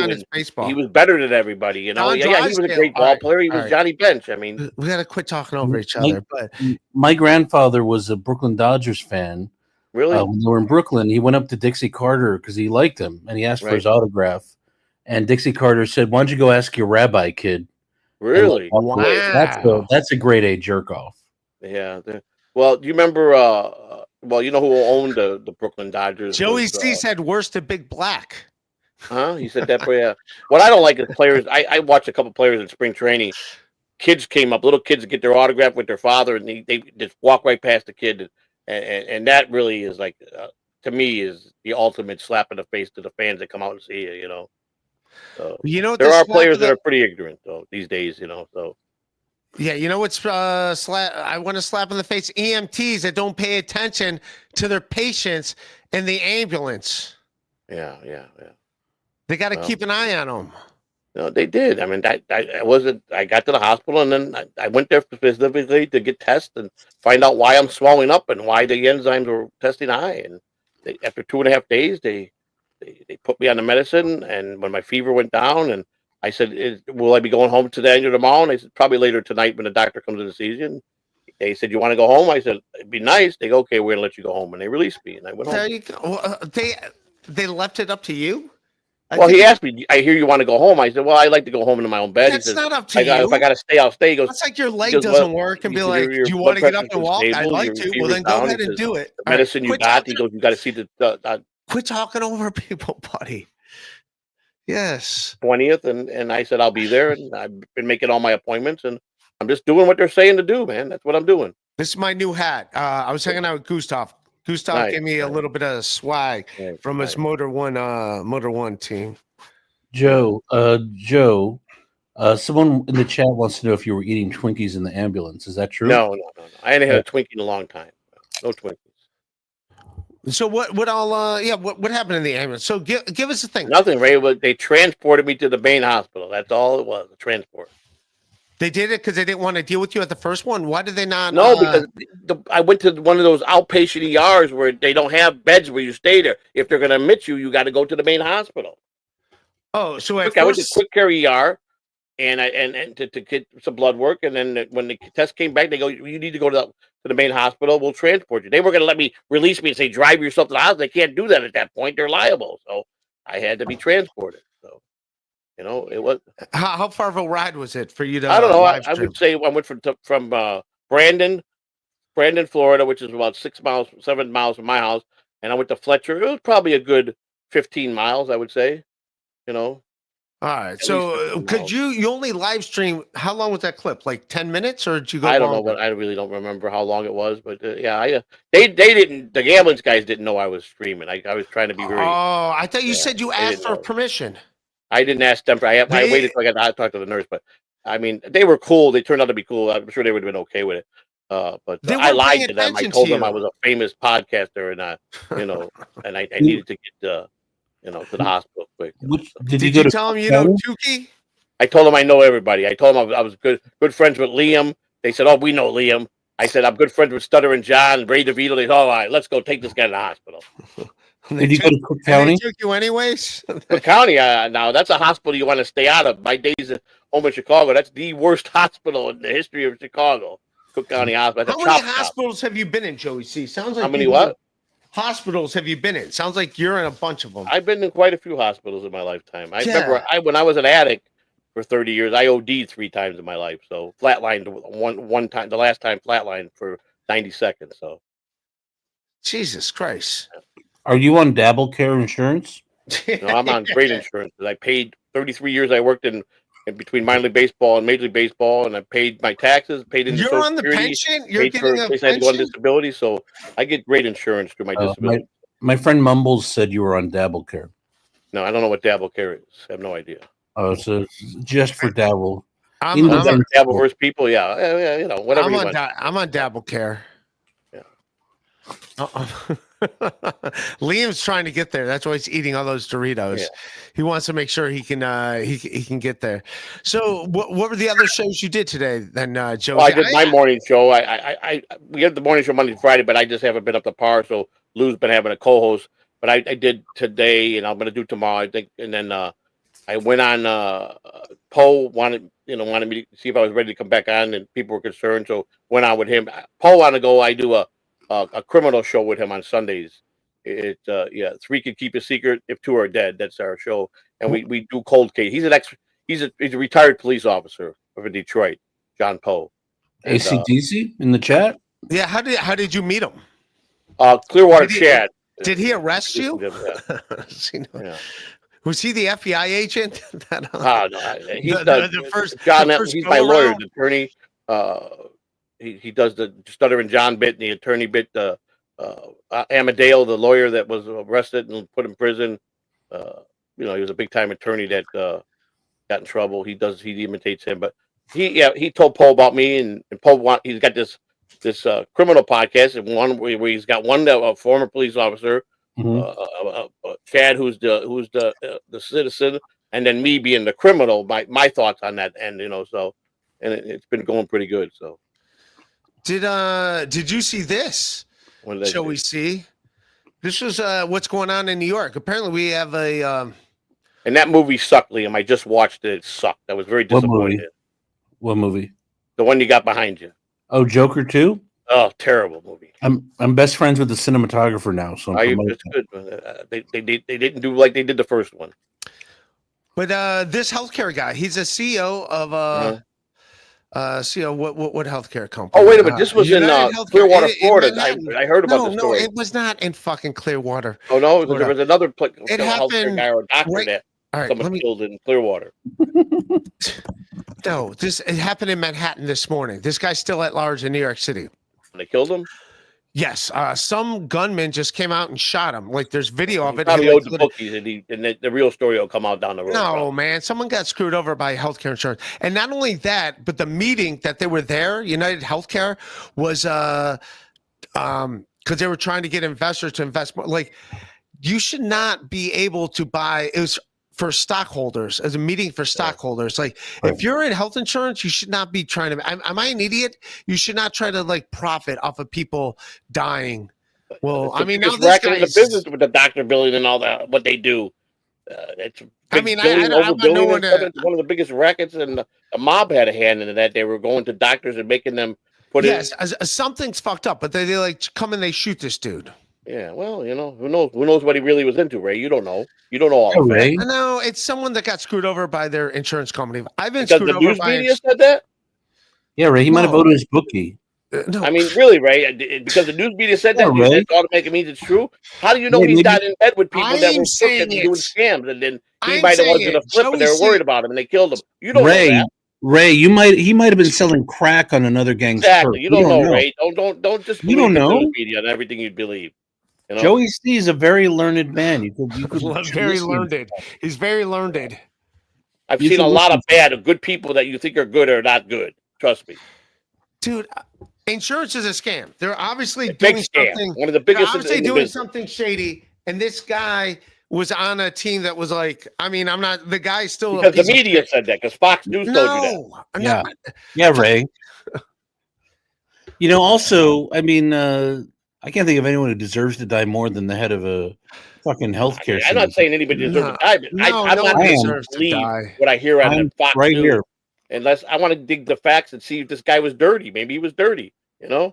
He was better than everybody. He was a great ball player. He was Johnny Bench. I mean,
we got to quit talking over each other. But
my grandfather was a Brooklyn Dodgers fan.
Really?
When they were in Brooklyn, he went up to Dixie Carter because he liked him, and he asked for his autograph. And Dixie Carter said, "Why don't you go ask your rabbi, kid?"
Really?
Wow.
That's a grade A jerk off.
Yeah. Well, do you remember? You know who owned the Brooklyn Dodgers?
Joey C said, "Worse to Big Black."
Huh? He said that. Yeah. What I don't like is players. I watched a couple players in spring training. Kids came up, little kids get their autograph with their father, and they just walk right past the kid, and that really is like to me is the ultimate slap in the face to the fans that come out and see you.
You know what
there are players that are pretty ignorant though these days. So.
Yeah, you know what's I want to slap in the face EMTs that don't pay attention to their patients in the ambulance.
Yeah.
They got to keep an eye on them.
No, they did. I mean, I got to the hospital and then I went there specifically to get tests and find out why I'm swelling up and why the enzymes were testing high. And after 2.5 days, they put me on the medicine. And when my fever went down, and I said, "Will I be going home today or tomorrow?" And they said, "Probably later tonight when the doctor comes in and sees you." And they said, "You want to go home?" I said, "It'd be nice." They go, "Okay, we're gonna let you go home," and they released me, and I went home.
There you go. They left it up to you.
Well, he asked me, "I hear you want to go home." I said, "Well, I like to go home into my own bed."
That's
he says,
not up to you.
If I got to stay, I'll stay. He goes,
"That's like your leg doesn't work," and be like, "Do you want to get up and walk?" "I'd like to." Well, then go ahead and do it.
The medicine you got. He goes, "You got to see the."
Quit talking over people, buddy. Yes.
20th, and I said I'll be there, and I've been making all my appointments, and I'm just doing what they're saying to do, man. That's what I'm doing.
This is my new hat. I was hanging out with Gustav. Gustav gave me a little bit of swag from his Motor One team.
Joe, someone in the chat wants to know if you were eating Twinkies in the ambulance. Is that true?
No. I hadn't had a Twinkie in a long time. No Twinkies.
So what happened in the ambulance? So give us a thing.
Nothing, Ray. They transported me to the main hospital. That's all it was, a transport.
They did it because they didn't want to deal with you at the first one? Why did they not?
No, because I went to one of those outpatient ERs where they don't have beds where you stay there. If they're going to admit you, you got to go to the main hospital.
Oh, so
I went to quick care ER and to get some blood work, and then when the test came back, they go, "You need to go to the main hospital. We'll transport you." They were going to release me and say, "Drive yourself to the hospital." They can't do that at that point. They're liable. So I had to be transported. So, it was.
How far of a ride was it for you to?
I don't know. I would say I went from Brandon, Florida, which is about 7 miles from my house, and I went to Fletcher. It was probably a good 15 miles, I would say. All
right. So could you only live stream? How long was that clip? Like 10 minutes, or did you go?
I don't know, but I really don't remember how long it was. But they didn't. The ambulance guys didn't know I was streaming. I was trying to be very.
Oh, I thought you said you asked for permission.
I didn't ask them. I waited till I got to talk to the nurse. But I mean, they were cool. They turned out to be cool. I'm sure they would have been okay with it. But I lied to them. I told them I was a famous podcaster, and and I needed to get to the hospital quick.
Did you tell them you know Tukey?
I told them I know everybody. I told them I was good friends with Liam. They said, "Oh, we know Liam." I said, "I'm good friends with Stutter and John, Ray DeVito." They said, "All right, let's go take this guy to the hospital."
Did you go to Cook County?
They took you anyways?
Cook County, now that's a hospital you want to stay out of. My days at home in Chicago, that's the worst hospital in the history of Chicago. Cook County Hospital.
How many hospitals have you been in, Joey C? Sounds like
how many what?
Hospitals have you been in? Sounds like you're in a bunch of them.
I've been in quite a few hospitals in my lifetime. I remember when I was an addict for 30 years, I OD'd 3 times in my life. So flatlined one time, the last time flatlined for 90 seconds. So
Jesus Christ.
Are you on Dabble Care Insurance?
No, I'm on great insurance. I paid 33 years. I worked in between minor league baseball and major league baseball, and I paid my taxes, paid into
You're on the pension? You're getting a pension?
I had to go on disability, so I get great insurance through my disability.
My friend Mumbles said you were on Dabble Care.
No, I don't know what Dabble Care is. I have no idea.
Oh, so just for Dabble.
I'm on dabbleverse people. Yeah, whatever you want.
I'm on Dabble Care. Liam's trying to get there. That's why he's eating all those Doritos. Yeah. He wants to make sure he can get there. So what were the other shows you did today then, Joe?
Well, I did my morning show. We have the morning show Monday to Friday, but I just haven't been up to par. So Lou's been having a co-host, but I did today, and I'm going to do tomorrow, I think. And then I went on. Poe wanted me to see if I was ready to come back on, and people were concerned, so went on with him. Poe wanted to go. I do a criminal show with him on Sundays. It 3 can keep a secret if 2 are dead. That's our show, and we do cold case. He's a retired police officer from Detroit, John Poe.
ACDC in the chat.
Yeah, how did you meet him?
Clearwater Chad.
Did he arrest you?
Yeah.
Was he the FBI agent?
No, he's
the first
John.
the first
He's my lawyer,
around?
the attorney. He does the Stutter and John bit and the attorney bit. Amadeo, the lawyer that was arrested and put in prison. He was a big time attorney that got in trouble. He imitates him, but he told Paul about me, and Paul he's got this criminal podcast, and one where he's got one former police officer, Chad, who's the citizen, and then me being the criminal. My thoughts on that, and it's been going pretty good. So,
did you see this? Shall we see? This is what's going on in New York. Apparently, we have a.
And that movie sucked, Liam. I just watched it. It sucked. I was very disappointed.
What movie?
The one you got behind you.
Oh, Joker 2?
Oh, terrible movie.
I'm best friends with the cinematographer now, so
it's good. They didn't do like they did the first one.
But this healthcare guy, he's a CEO of CEO what healthcare company?
Oh, wait a minute. This was in Clearwater, Florida. I heard about the story.
No, it was not in fucking Clearwater.
Oh no, there was another
it happened
guy or doctor that someone killed in Clearwater.
No, it happened in Manhattan this morning. This guy's still at large in New York City.
They killed him?
Yes. Some gunman just came out and shot him. Like there's video of it.
Probably owed the bookies, and the real story will come out down the road.
No, man. Someone got screwed over by healthcare insurance. And not only that, but the meeting that they were there, United Healthcare, was because they were trying to get investors to invest more. Like, you should not be able to buy. It was for stockholders, as a meeting for stockholders. Like, if you're in health insurance, you should not be trying to. Am I an idiot? You should not try to like profit off of people dying. Well, I mean, now this guy is
the business with the doctor billing and all that. What they do, it's.
I mean, I'm not knowing
it's one of the biggest rackets, and the mob had a hand in that. They were going to doctors and making them put in.
Yes, something's fucked up, but they like come and they shoot this dude.
Yeah, well, who knows what he really was into, Ray? You don't know. You don't know all of
Ray.
No, it's someone that got screwed over by their insurance company. I've been
because
screwed
the
over
news
by
media said that.
Yeah, Ray. He might have voted his bookie.
No.
I mean, really, Ray? Because the news media said that,
Ray.
that automatically means it's true. How do you know he's not in bed with people that were crooked and doing scams, and then he might have was going to flip, and they were worried about him, and they killed him? You don't know that.
Ray, he might have been selling crack on another gang's
exactly. You don't know, Ray. Don't just believe
the news
media and everything you believe.
Joey C is a very learned man. You could
very learned. He's very learned.
I've seen a lot of good people that you think are good or not good. Trust me,
dude. Insurance is a scam. They're obviously
doing something. One of the biggest.
They're obviously doing something shady, and this guy was on a team that was like. I mean, I'm not. The guy's still
because the media said that. Because Fox News told you that.
Yeah, Ray. Also, I mean. I can't think of anyone who deserves to die more than the head of a fucking healthcare.
I'm not saying anybody deserves to die, but I'm not going to believe what I hear on the Fox News
here.
Unless I want to dig the facts and see if this guy was dirty. Maybe he was dirty.
Yeah.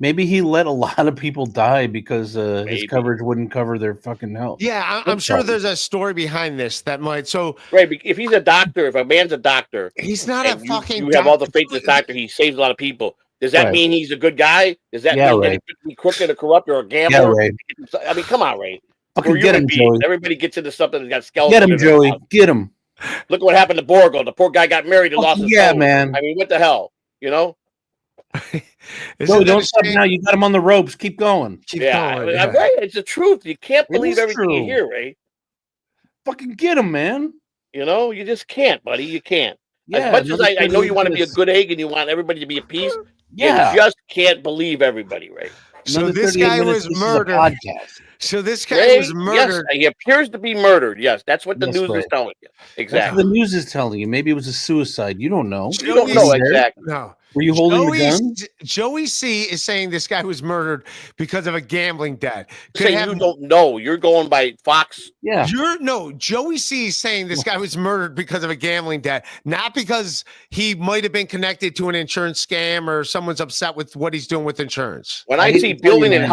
Maybe he let a lot of people die because his coverage wouldn't cover their fucking health.
Yeah, I'm sure there's a story behind this that might. So,
right, if he's a doctor, if a man's a doctor,
he's not a fucking.
You have all the faith in this doctor. He saves a lot of people. Does that mean he's a good guy? Does that mean that he could be crooked or corrupt or a gambler?
Ray.
I mean, come on, Ray.
Get him, Joey.
Everybody gets into something that's got skeletons.
Get him, Joey. Get him.
Look what happened to Borgo. The poor guy got married and lost his soul.
Man.
I mean, what the hell?
Joey, don't stop now. You got him on the ropes. Keep going.
Keep going.
Right? It's the truth. You can't believe everything you hear, Ray.
Fucking get him, man.
You just can't, buddy. You can't.
Yeah,
as much as I know you want to be a good egg and you want everybody to be at peace, you just can't believe everybody, Ray.
So this guy was murdered. So this guy was murdered.
Yes, he appears to be murdered. Yes, that's what the news is telling you. Exactly.
That's what the news is telling you. Maybe it was a suicide. You don't know.
You don't know exactly.
No.
Were you holding the gun?
Joey C is saying this guy was murdered because of a gambling debt.
You don't know. You're going by Fox.
Yeah.
Joey C is saying this guy was murdered because of a gambling debt, not because he might have been connected to an insurance scam or someone's upset with what he's doing with insurance.
When I see building and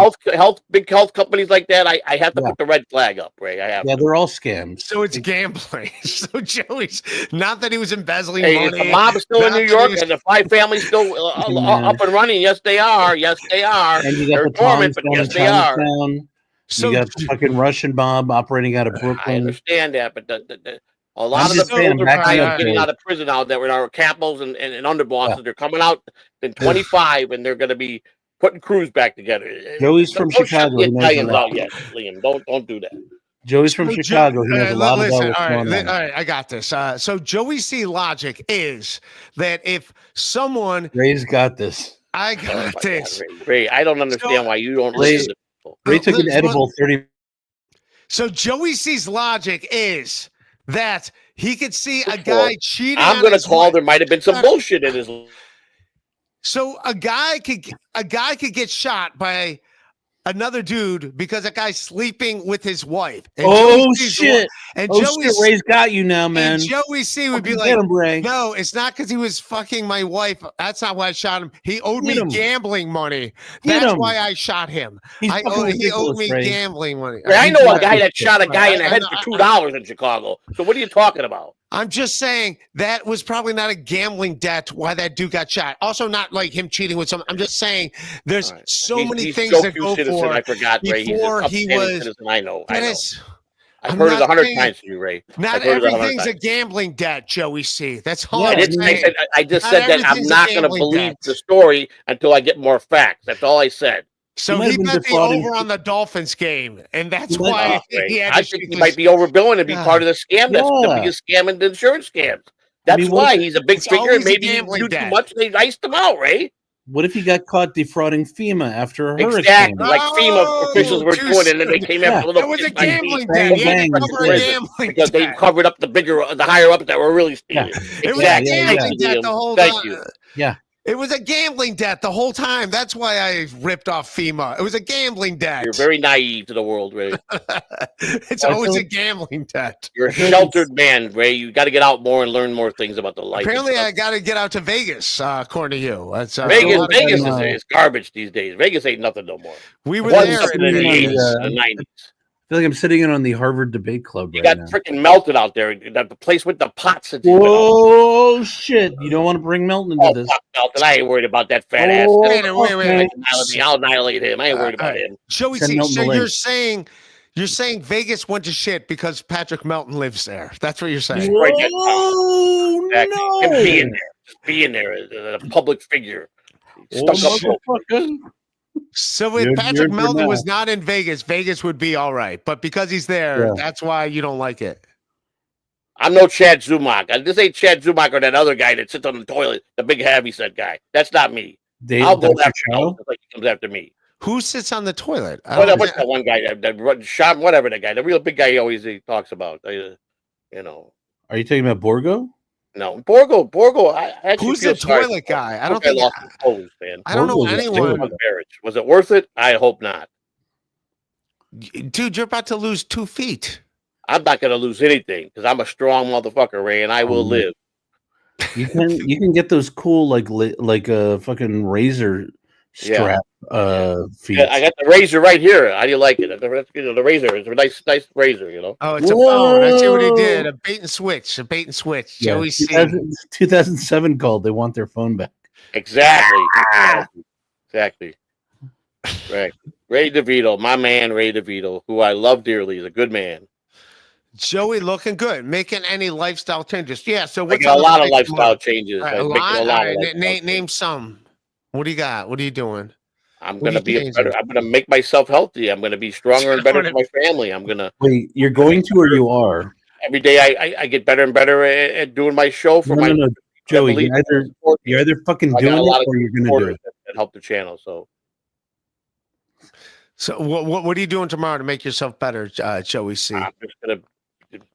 big health companies like that, I have to put the red flag up, Ray.
They're all scams.
So it's gambling. So Joey's not that he was embezzling money.
The mob is still in New York and the 5 families still up and running. Yes, they are. Yes, they are.
And you got
they're dormant, but yes, they are.
So you got fucking Russian mob operating out of Brooklyn.
I understand that, but a lot of the older guys getting out of prison out there with our capos and underbosses, they're coming out in 25 and they're going to be putting crews back together.
Joey's from Chicago.
Italians out yet, Liam. Don't do that.
Joey's from Chicago. He knows a lot about what's going on.
All right, I got this. So Joey C logic is that if someone
Ray's got this.
I got this.
God, Ray, I don't understand why you don't listen to people.
Ray took an edible 30.
So Joey C's logic is that he could see a guy cheating.
I'm going to call. There might have been some bullshit in his.
So a guy could get shot by another dude because that guy's sleeping with his wife.
And shit! And Ray's got you now, man.
And Joey C would be like, "No, it's not because he was fucking my wife. That's not why I shot him. He owed me gambling money. That's why I shot him. He owed me gambling money."
Ray, I know a guy that shot a guy in the head for $2 in Chicago. So what are you talking about?
I'm just saying that was probably not a gambling debt why that dude got shot. Also, not like him cheating with someone. I'm just saying there's so many things that go for.
I forgot, Ray.
Before he was.
Citizen. I know.
I've
heard it 100 times to you, Ray.
Not everything's a gambling debt, Joey C. That's all I'm saying.
I just said that I'm not going to believe the story until I get more facts. That's all I said.
So he bet the over on the Dolphins game, and that's why
I think he might be overbilling and be part of the scam. That's the biggest scam in the insurance scams. That's why he's a big figure, and maybe he knew too much. They iced him out, Ray.
What if he got caught defrauding FEMA after a hurricane?
Exactly, like FEMA officials were doing, and then they came after a little.
It was a gambling debt.
Because they covered up the higher ups that were really stealing.
It was a gambling debt the whole time.
Thank you.
Yeah.
It was a gambling debt the whole time. That's why I ripped off FEMA. It was a gambling debt.
You're very naive to the world, Ray.
It's always a gambling debt.
You're a sheltered man, Ray. You got to get out more and learn more things about the life.
Apparently, I got to get out to Vegas, according to you. That's,
Vegas is garbage these days. Vegas ain't nothing no more.
We were there
in the 80s and the 90s.
I feel like I'm sitting in on the Harvard debate club.
You got freaking Melton out there. The place with the pots.
Whoa, shit! You don't want to bring Melton into this.
Melton, I ain't worried about that fat ass. Wait. I'll annihilate him. I ain't worried about him.
Joey, so you're saying Vegas went to shit because Patrick Melton lives there. That's what you're saying.
Oh no!
Him being there as a public figure. Stuck up.
So if Patrick Melton was not in Vegas, Vegas would be all right. But because he's there, that's why you don't like it.
I'm no Chad Zumock. This ain't Chad Zumock or that other guy that sits on the toilet, the big heavyset guy. That's not me. I'll go after him like he comes after me.
Who sits on the toilet?
What's that one guy that shot? Whatever that guy, the real big guy he always talks about. You know.
Are you talking about Borgo?
No, Borgo.
Who's the toilet guy? I don't think
lost his pose, man.
I don't know anyone.
Was it worth it? I hope not.
Dude, you're about to lose 2 feet.
I'm not going to lose anything because I'm a strong motherfucker, Ray, and I will live.
You can get those cool like a fucking razor strap feet.
Yeah, I got the razor right here. How do you like it? The razor is a nice razor, you know.
Oh, it's a phone. I see what he did. A bait and switch.
Yeah,
Joey C.
2007 called. They want their phone back.
Exactly. Right. Ray DeVito, my man, Ray DeVito, who I love dearly, is a good man.
Joey looking good. Making any lifestyle changes? Yeah. So
what's a lot of lifestyle changes.
Name some. What do you got? What are you doing?
I'm gonna be better. I'm gonna make myself healthy. I'm gonna be stronger and better for my family. I'm gonna.
Wait, you're going to or you are?
Every day I get better and better at doing my show for my.
No. Joey, you're either fucking doing it or you're gonna do it.
And help the channel.
So what are you doing tomorrow to make yourself better, Joey C?
I'm just gonna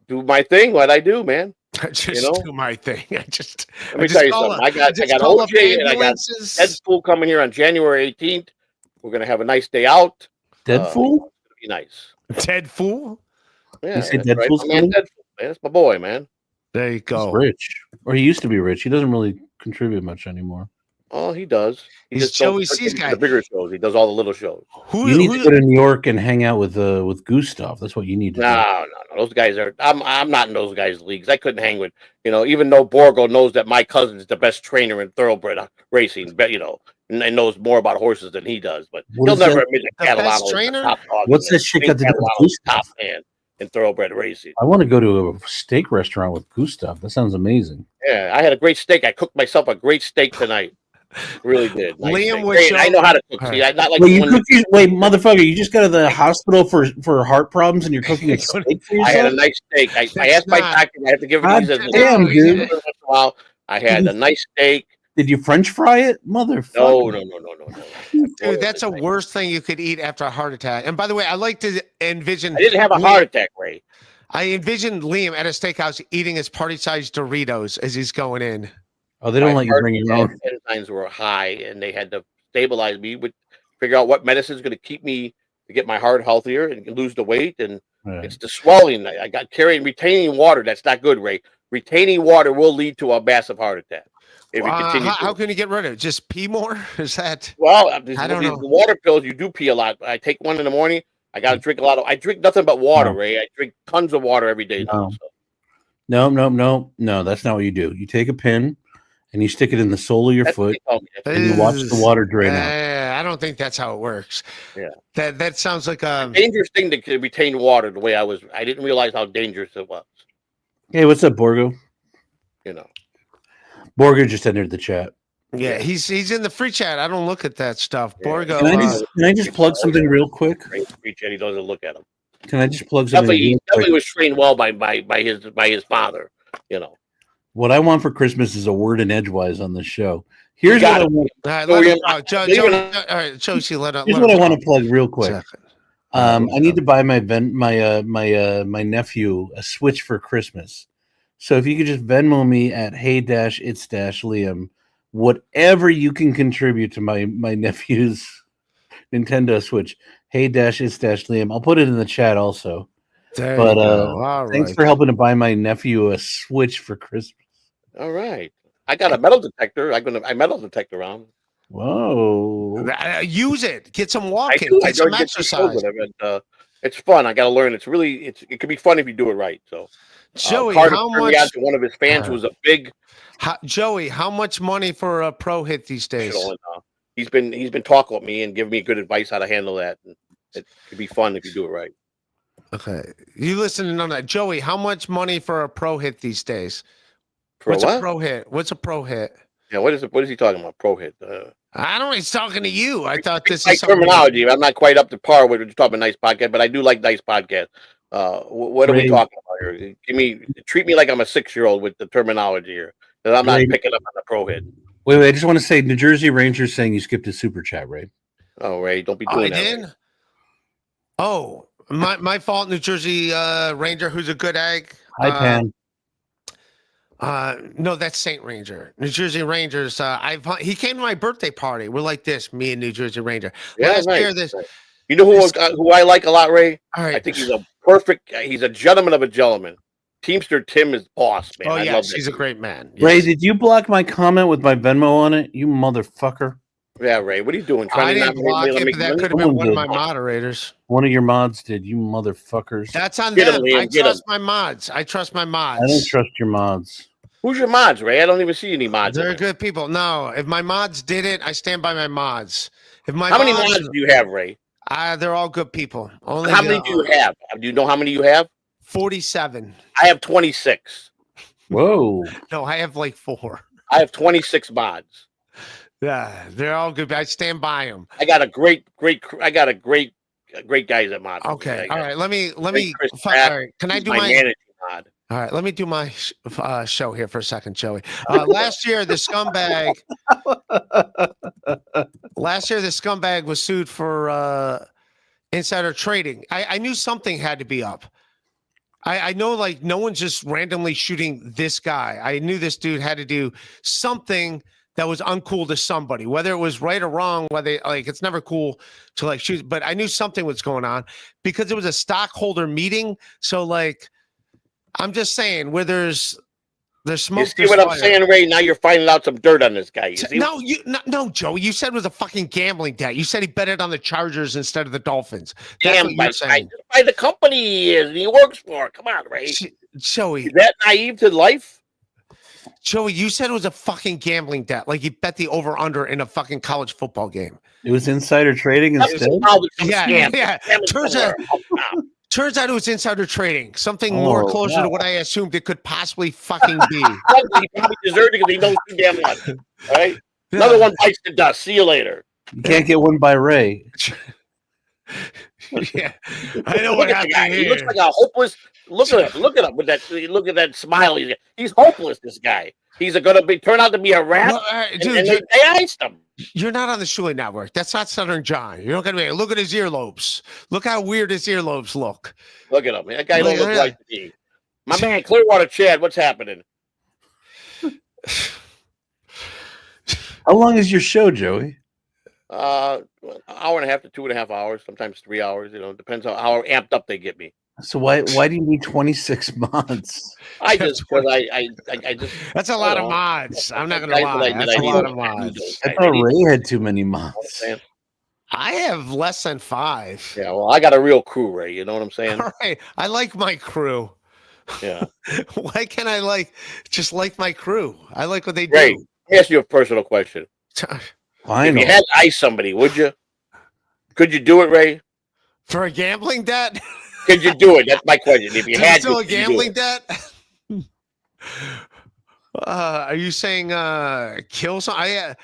do my thing. What I do, man.
Do my thing.
Let me tell you something. I got OJ and I got Deadpool coming here on January 18th. We're gonna have a nice day out.
Deadpool?
It's gonna be nice.
Deadpool?
Yeah, you say Deadpool's
right. Deadpool, man. That's my boy, man.
There you go.
He's rich. Or he used to be rich. He doesn't really contribute much anymore.
Oh, he does.
He's Joey C's guy.
The bigger shows. He does all the little shows.
You need to go to New York and hang out with Gustav. That's what you need to do.
No. Those guys are. I'm not in those guys' leagues. I couldn't hang with. Even though Borgo knows that my cousin is the best trainer in thoroughbred racing. But and knows more about horses than he does. But he'll never admit that Catalano is the top dog.
What's that shit got to do with Gustav?
Top man in thoroughbred racing.
I want to go to a steak restaurant with Gustav. That sounds amazing.
Yeah, I had a great steak. I cooked myself a great steak tonight. Really did. Nice
Liam
would show... I know how to cook. See, I'm not like
wait, motherfucker! You just got to the hospital for heart problems, and you're cooking a steak for yourself?
I had a nice steak. I asked my doctor. I had to give it.
Damn, dude!
I had a nice steak.
Did you French fry it, motherfucker?
No.
Dude, that's the worst thing you could eat after a heart attack. And by the way, I like to envision.
I didn't have a heart attack, Ray.
I envisioned Liam at a steakhouse eating his party-sized Doritos as he's going in.
Oh, they don't let you bring your own.
Enzymes were high, and they had to stabilize me. Would figure out what medicine is going to keep me to get my heart healthier and lose the weight. And it's the swelling. I got carrying retaining water. That's not good, Ray. Retaining water will lead to a massive heart attack. If you continue
how can you get rid of it? Just pee more? Is that?
Well,
I don't know.
The water pills, you do pee a lot. I take one in the morning. I got to drink a lot of. I drink nothing but water, Ray. I drink tons of water every day now. So.
No. That's not what you do. You take a pin and you stick it in the sole of your foot, and you watch the water drain out.
I don't think that's how it works.
Yeah,
that sounds like a
dangerous thing to retain water. The way I didn't realize how dangerous it was.
Hey, what's up, Borgo?
You know.
Borgo just entered the chat.
Yeah, he's in the free chat. I don't look at that stuff. Yeah. Borgo.
Can I just plug something real quick?
Free chat. He doesn't look at him.
Can I just plug something?
He definitely was trained well by his father. You know.
What I want for Christmas is a word in edgewise on the show. Here's what I want.
All right, Josie,
here's what I want to plug real quick. I need to buy my nephew a Switch for Christmas. So if you could just Venmo me at hey-it's-Liam, whatever you can contribute to my nephew's Nintendo Switch, hey-it's-Liam. I'll put it in the chat also. Thanks for helping to buy my nephew a Switch for Christmas.
All right. I got a metal detector. I metal detect around.
Whoa.
Use it. Get some walking. Get some exercise.
It's fun. I got to learn. It could be fun if you do it right. So,
Joey,
how much? One of his fans was a big.
Joey, how much money for a pro hit these days?
He's been talking with me and giving me good advice how to handle that. And it could be fun if you do it right.
Okay, you listening on that, Joey? How much money for a pro hit these days?
What's
a pro hit? What's a pro hit?
Yeah, what is he talking about? Pro hit.
I don't know. He's talking to you. I thought this
is terminology. I'm not quite up to par with talking about nice podcast, but I do like nice podcast. What are we talking about here? Treat me like I'm a 6-year-old with the terminology here. That I'm not picking up on the pro hit.
Wait. I just want to say, New Jersey Rangers saying you skipped a super chat, Ray.
Oh, Ray, don't be doing that.
I did? Oh, my fault. New Jersey Ranger, who's a good egg.
Hi, Pam.
No, that's Saint Ranger. New Jersey Rangers. He came to my birthday party. We're like this, me and New Jersey Ranger.
Yeah, You know who I like a lot, Ray?
All right.
I think he's a gentleman of a gentleman. Teamster Tim is boss, man.
Oh, yes, he's a great man. Yes.
Ray, did you block my comment with my Venmo on it? You motherfucker.
Yeah, Ray, what are you doing?
I didn't block it, but that could have been one of my moderators.
One of your mods did, you motherfuckers.
That's on them. I trust my mods. I trust my mods.
I don't trust your mods.
Who's your mods, Ray? I don't even see any mods.
They're good people. No, if my mods did it, I stand by my mods.
How many mods do you have, Ray?
They're all good people.
How many do you have? Do you know how many you have?
47.
I have 26.
Whoa.
No, I have like 4.
I have 26 mods.
Yeah, they're all good. I stand by them.
I got a great guys at mod.
Okay. All right. Let me. All right. Can I do my
managing mod?
All right. Let me do my show here for a second, Joey. Last year, the scumbag. Was sued for insider trading. I knew something had to be up. I know, like, no one's just randomly shooting this guy. I knew this dude had to do something that was uncool to somebody, whether it was right or wrong, whether it's never cool to like shoot, but I knew something was going on because it was a stockholder meeting. So I'm just saying where there's smoke.
You see what I'm saying, Ray? Now you're finding out some dirt on this guy.
No, Joey, you said it was a fucking gambling debt. You said he bet it on the Chargers instead of the Dolphins.
Damn, by the company he works for. Come on, Ray.
Joey.
Is that naive to life?
Joey, you said it was a fucking gambling debt. Like you bet the over/under in a fucking college football game.
It was insider trading instead.
Yeah. Turns out it was insider trading. Something more closer to what I assumed it could possibly fucking be.
He probably deserved it because he knows too damn much. All right. Another one bites the dust. See you later.
You can't get one by Ray.
Yeah, I know what happened here.
He looks like a hopeless. Look at him. Look at him with that. Look at that smile. He's hopeless. This guy. He's going to turn out to be a rat.
Dude,
they iced him.
You're not on the Shuley Network. That's not Southern John. You're not going to be. Look at his earlobes. Look how weird his earlobes look.
Look at him. That guy don't look like me. My man, Clearwater Chad. What's happening?
How long is your show, Joey?
Hour and a half to 2.5 hours, sometimes 3 hours. It depends on how amped up they get me.
So why do you need 26 months?
I just.
That's a lot of mods. I'm not gonna lie. That's a lot of mods.
I thought Ray had too many mods.
I have less than 5.
Yeah, well, I got a real crew, Ray. You know what I'm saying?
All right, I like my crew.
Yeah.
Why can't I just like my crew? I like what they do.
Ray, let me ask you a personal question. If you had to ice somebody, would you? Could you do it, Ray?
For a gambling debt?
Could you do it? That's my question. If you had
still a gambling debt? Are you saying kill someone?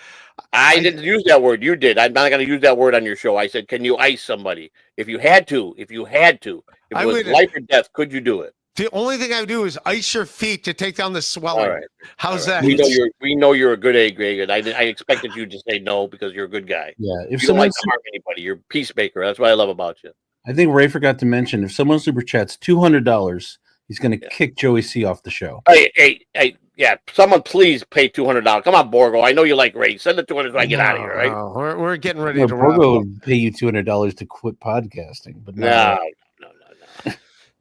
I didn't use that word. You did. I'm not going to use that word on your show. I said, can you ice somebody? If you had to, if it was life or death, could you do it?
The only thing I would do is ice your feet to take down the swelling. All right. How's that?
We know you're a good egg, Greg, and I expected you to say no because you're a good guy.
Yeah,
if you don't like to harm anybody, you're a peacemaker. That's what I love about you.
I think Ray forgot to mention if someone super chats $200, he's going to kick Joey C off the show.
Hey, yeah, someone please pay $200. Come on, Borgo. I know you like Ray. Send the $200 so I get out of here, right?
No, we're getting ready to
Borgo would pay you $200 to quit podcasting, but
no.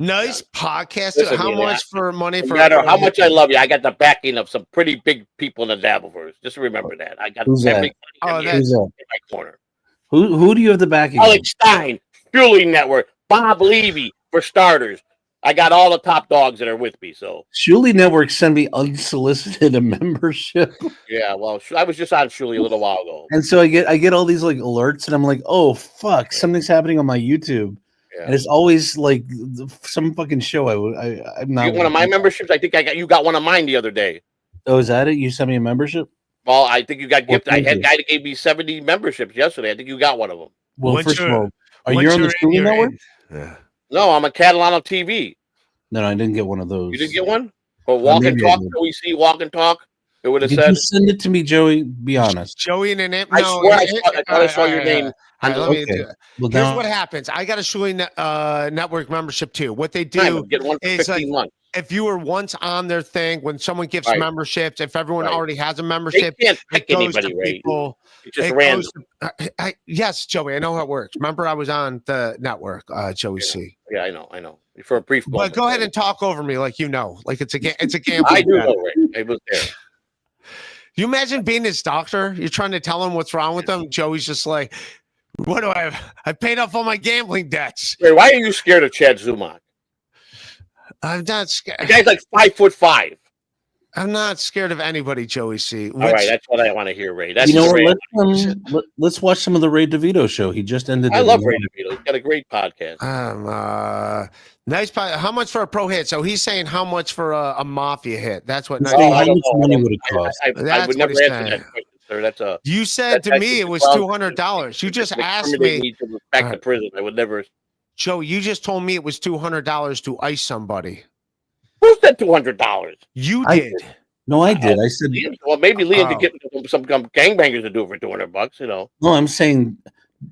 Nice podcast. How much for money?
No matter how much I love you, I got the backing of some pretty big people in the dabbleverse. Just remember that. I got
who's that?
Big money
Who's that?
in my corner.
Who do you have the backing?
Alex Stein, Shuley Network, Bob Levy, for starters. I got all the top dogs that are with me. So
Shuley Network sent me unsolicited a membership.
Yeah, well, I was just on Shuley a little while ago,
and so I get all these like alerts, and I'm like, oh fuck, something's happening on my YouTube. Yeah. And it's always like some fucking show. I'm not.
You get one of my memberships? I think you got one of mine the other day.
Oh, is that it? You sent me a membership?
Well, I think you got gifted. I had a guy that gave me 70 memberships yesterday. I think you got one of them.
Well, first of all, are you on the Shuley Network?
Yeah.
No, I'm a Catalano TV.
No, I didn't get one of those.
You didn't get one? Or Walk and Talk? We see Walk and Talk. It would have said.
You send it to me, Joey. Be honest.
Joey and an
I swear I saw your name.
Okay. Well, here's what happens. I got a Shuley Network membership too. What they do
get one for 15 months.
If you were once on their thing, when someone gives memberships, if everyone already has a membership,
they can't pick anybody, people. It's just random.
Yes, Joey, I know how it works. Remember, I was on the network, Joey C.
Yeah, I know. For a brief moment.
But go ahead and talk over me like you know. Like it's a game.
I do know, Ray. I was there.
You imagine being his doctor? You're trying to tell him what's wrong with him. Joey's just like, what do I have? I paid off all my gambling debts.
Wait, why are you scared of Chad Zumock?
I'm not scared.
The guy's like 5'5".
I'm not scared of anybody, Joey C.
All right, that's what I want to hear, Ray. That's
let's watch some of the Ray DeVito show. He just ended.
I love Ray DeVito. He's got a great podcast.
Nice. How much for a pro hit? So he's saying how much for a mafia hit? That's what.
How much money would it cost?
I would never answer that question, sir. That's a.
You said to me it was $200. You just asked me
to back to prison. I would never.
Joe, you just told me it was $200 to ice somebody.
Who said $200?
You did.
No, I did. I said.
Well, maybe Liam could get some gangbangers to do it for $200. You know.
No, I'm saying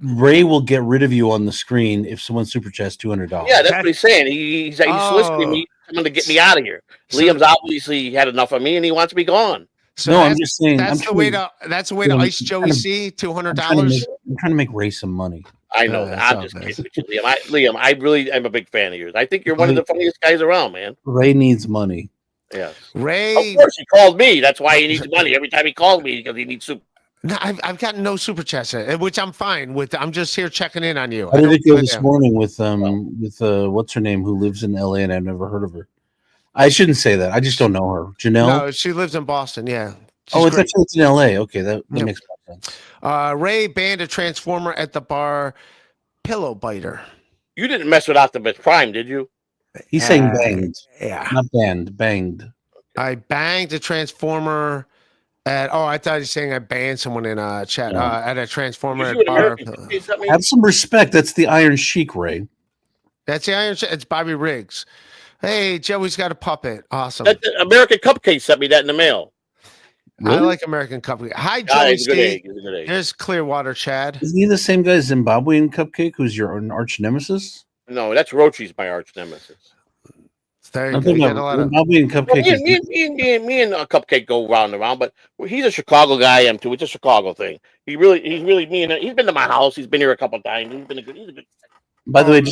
Ray will get rid of you on the screen if someone super chats $200.
Yeah, that's what he's saying. He's soliciting me, someone to get me out of here. Liam's obviously had enough of me, and he wants me gone.
So no, I'm just saying
that's the way to ice Joey C. $200.
I'm trying to make Ray some money.
I know. I'm just kidding with you, Liam. I really am a big fan of yours. I think you're one of the funniest guys around, man.
Ray needs money.
Yeah.
Ray.
Of course, he called me. That's why he needs money every time he calls me because he needs soup.
No, I've gotten no super chats, which I'm fine with. I'm just here checking in on you.
How did it go this morning with what's her name who lives in LA and I've never heard of her? I shouldn't say that. I just don't know her. Janelle?
No, she lives in Boston. Yeah.
It's actually in L.A. Okay, that makes more sense.
Ray banned a transformer at the bar. Pillow biter.
You didn't mess with Optimus Prime, did you?
He's saying banged.
Yeah.
Not banned. Banged.
I banged a transformer at. Oh, I thought he was saying I banned someone in chat. At a transformer at bar.
Have some respect. That's the Iron Sheik, Ray.
That's the Iron Sheik. It's Bobby Riggs. Hey, Joey's got a puppet. Awesome.
That American Cupcake sent me that in the mail.
Really? I like American Cupcake. Hi, Joey. There's Clearwater Chad.
Isn't he the same guy as Zimbabwean Cupcake, who's your arch nemesis?
No, that's Rochi's my arch nemesis.
There you go.
Zimbabwean Cupcake.
Well, me and Cupcake go round and round, but he's a Chicago guy. I am too. It's a Chicago thing. He's really me and he's been to my house. He's been here a couple of times. He's a good.
By the way,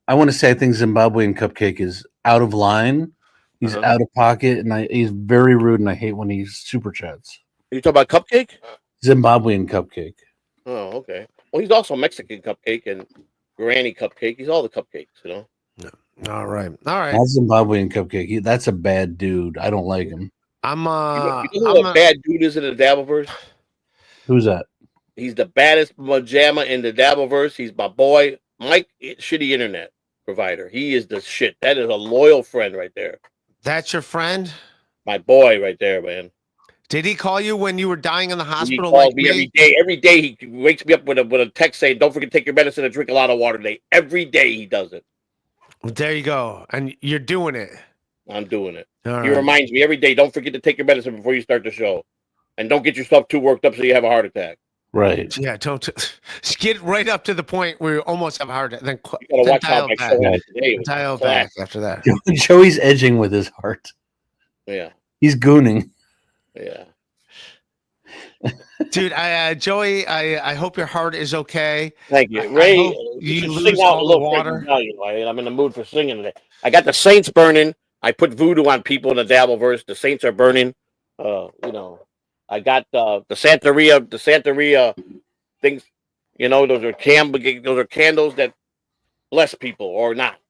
I want to say I think Zimbabwean Cupcake is out of line. He's out of pocket, and he's very rude, and I hate when he super chats.
You talking about Cupcake?
Zimbabwean Cupcake.
Oh, okay. Well, he's also Mexican Cupcake and Granny Cupcake. He's all the cupcakes, you know.
No. All right. Not
Zimbabwean Cupcake. That's a bad dude. I don't like him.
You know who a bad dude is in the dabbleverse?
Who's that?
He's the baddest pajama in the dabbleverse. He's my boy, Mike, shitty internet provider. He is the shit. That is a loyal friend right there.
That's your friend?
My boy right there, man.
Did he call you when you were dying in the hospital?
He calls me every day. Every day he wakes me up with a text saying, "Don't forget to take your medicine and drink a lot of water today." Every day he does it.
Well, there you go. And you're doing it.
I'm doing it.
All
he
right.
reminds me every day, don't forget to take your medicine before you start the show. And don't get yourself too worked up so you have a heart attack.
Right.
Yeah, don't get right up to the point where you almost have a heart attack. Then
you gotta watch how my show has today.
Dial back after that.
Joey's edging with his heart.
Yeah.
He's gooning.
Yeah.
Dude, Joey, I hope your heart is okay.
Thank you. Ray,
you lose all the water.
I'm in the mood for singing today. I got the Saints burning. I put voodoo on people in the Dabbleverse. The Saints are burning. I got the Santeria things. You know, those are candles that bless people or not.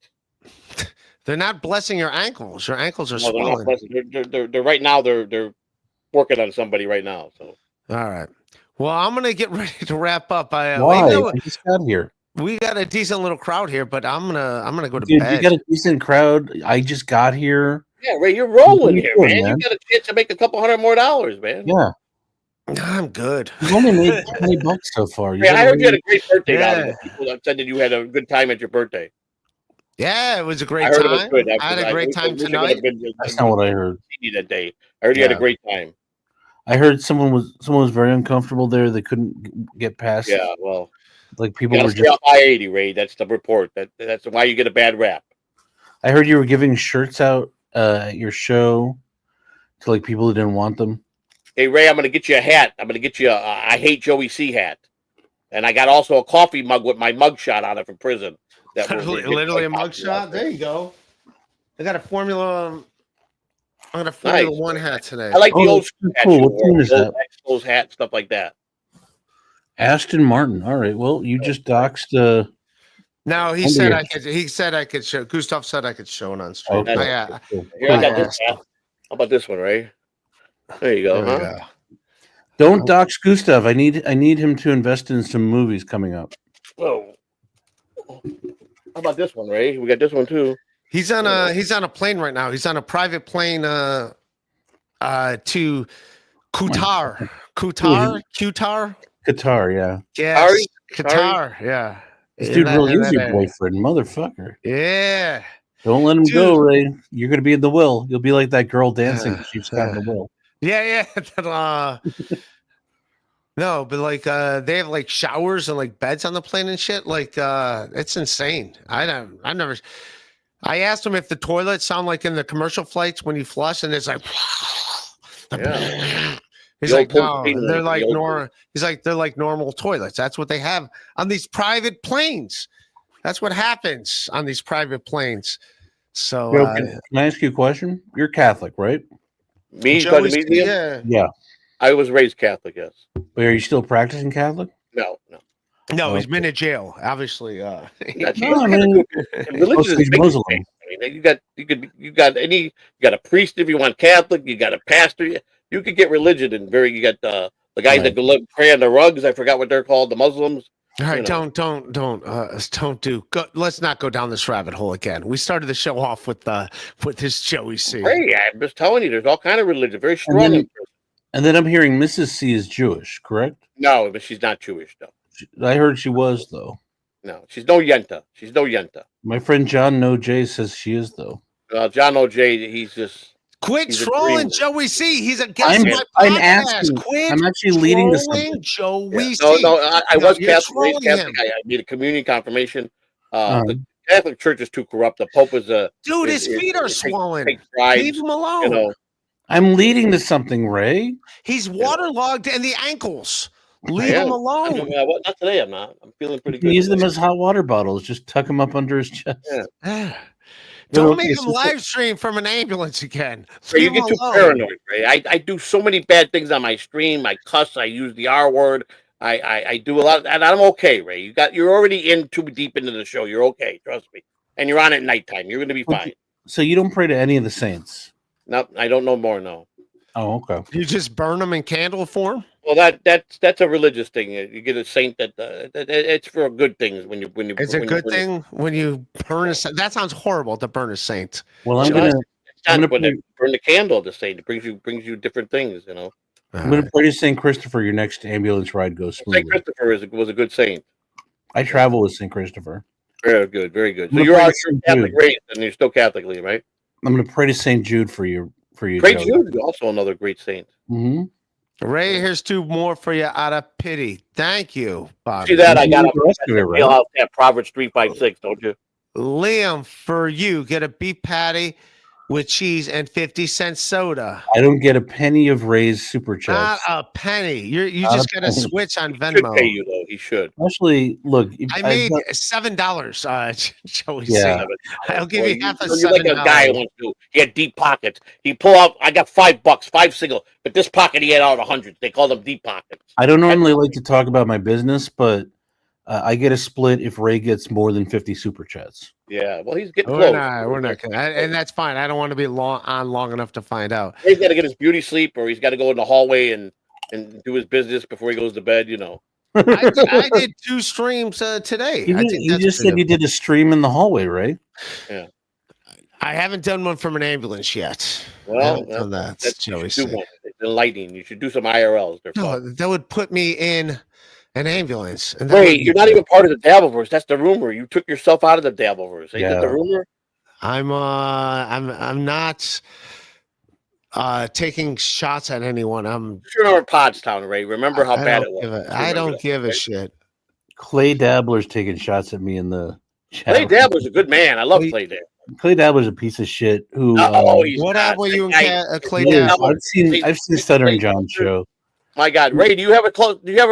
They're not blessing your ankles. Your ankles are swollen.
They're right now. They're working on somebody right now. So.
All right. Well, I'm gonna get ready to wrap up.
Why? I just got here.
We got a decent little crowd here, but I'm gonna go to bed.
You got a decent crowd. I just got here.
Yeah, Ray, you're rolling here, man. You got a chance to make a couple $100 more, man.
Yeah.
I'm good.
You only made $20 so far.
Hey, I heard you had a great birthday. Yeah. People have said that you had a good time at your birthday.
Yeah, it was a great time. I had a great time tonight.
That's not what I heard.
That day, I heard you had a great time.
I heard someone was very uncomfortable there. They couldn't get past.
Yeah, well,
like people were
just I-80, Ray. That's the report. That's why you get a bad rap.
I heard you were giving shirts out at your show to like people who didn't want them.
Hey Ray, I'm gonna get you a hat. I'm gonna get you a I Hate Joey C hat, and I got also a coffee mug with my mugshot on it from prison.
Literally a mugshot. There you go. I got a Formula. I'm gonna Formula One hat today.
I like the old school hat.
Cool. What team is that?
Those hats, stuff like that.
Aston Martin. All right. Well, you just doxed.
No, he said I could. He said I could show. Gustav said I could show it on stream.
Okay.
Here, I got this hat. How about this one, Ray? There you go. Huh?
Don't dox Gustav. I need him to invest in some movies coming up.
Oh. How about this one, Ray? We got this one too.
He's on a plane right now. He's on a private plane to Qatar.
Qatar, yeah.
Yes, Qatar, yeah.
This dude really is your boyfriend, motherfucker.
Yeah.
Don't let him go, Ray. You're gonna be in the will. You'll be like that girl dancing. She's got the will.
Yeah. No, but like they have like showers and like beds on the plane and shit. Like it's insane. I asked him if the toilets sound like in the commercial flights when you flush, and it's like he's like, no, they're like normal. He's like, they're like normal toilets. That's what they have on these private planes. That's what happens on these private planes. So
can I ask you a question? You're Catholic, right?
Me?
Yeah.
I was raised Catholic, yes.
But are you still practicing Catholic?
No.
No, he's been in jail, obviously.
No, I mean, religion is Muslim.
You got a priest if you want Catholic. You got a pastor. You could get religion and you got the guys that go pray on the rugs. I forgot what they're called. The Muslims.
All right, don't do. Let's not go down this rabbit hole again. We started the show off with this Joey C.
Hey, I'm just telling you, there's all kind of religion, very strong.
And then I'm hearing Mrs. C is Jewish, correct?
No, but she's not Jewish though.
I heard she was though.
No, she's no Yenta. She's no Yenta.
My friend John No J says she is though.
John O.J. He's just.
Quit trolling Joey C. He's a guest.
I'm asking. I'm actually leading this.
Joey C.
No, I was Catholic. I made a communion confirmation. The Catholic Church is too corrupt. The Pope is a
dude. His feet are swollen. Leave him alone.
You know.
I'm leading to something, Ray.
He's waterlogged in the ankles. Leave him alone.
Not today. I'm not. I'm feeling pretty good.
Use them as hot water bottles. Just tuck them up under his chest.
Yeah. Don't make him live stream from an ambulance again.
You get too paranoid, Ray. I do so many bad things on my stream. I cuss. I use the R word. I do a lot, and I'm okay, Ray. You're already in too deep into the show. You're okay. Trust me. And you're on at nighttime. You're going to be fine.
So you don't pray to any of the saints?
No, I don't know more. No.
Oh, okay.
You just burn them in candle form?
Well, that's a religious thing. You get a saint that it's for good things when you.
It's a good thing when you burn a saint. That sounds horrible to burn a saint.
Well, I'm gonna
burn the candle. The saint it brings you different things. You know.
I'm gonna pray to Saint Christopher. Your next ambulance ride goes smoothly.
Saint Christopher was a good saint.
I travel with Saint Christopher.
Very good, very good. So you're Catholic raised, and you're still Catholically, right?
I'm gonna pray to Saint Jude for you.
Great Jude is also another great saint.
Mm-hmm.
Ray, here's 2 more for you out of pity. Thank you, Bob.
See that? I got a Proverbs 3:5-6, don't you?
Liam, for you, get a beef patty with cheese and 50-cent soda.
I don't get a penny of Ray's super chat.
Not a penny. You just got to switch on Venmo.
He should pay you though. He should.
Actually, look,
I made $7. Joey, yeah. I'll give you half a $7.
You're like a guy who wants to. He had deep pockets. He pull out. I got $5, 5 single, but this pocket he had out 100. They call them deep pockets.
I don't normally like to talk about my business, but I get a split if Ray gets more than 50 super chats.
Yeah, well, he's getting close.
We're not gonna, and that's fine. I don't want to be long enough to find out.
He's got to get his beauty sleep, or he's got to go in the hallway and do his business before he goes to bed. You know.
I did 2 streams today.
You just said you did a stream in the hallway, right?
Yeah.
I haven't done one from an ambulance yet.
Well,
that's Joey.
Enlightening. You should do some IRLs.
No, that would put me in an ambulance.
Wait, you're not even part of the dabbleverse. That's the rumor. You took yourself out of the dabbleverse. Ain't that the rumor?
I'm not taking shots at anyone. I'm
sure Pottstown, Ray. Remember how bad it was.
I don't give a shit.
Clay Dabbler's taking shots at me in the chat.
Clay Dabbler's a good man. I love Clay Dabbler.
Clay Dabbler's a piece of shit. Who?
What app were you in, Clay Dabbler?
I've seen Stuttering John's show.
My God, Ray, do you have a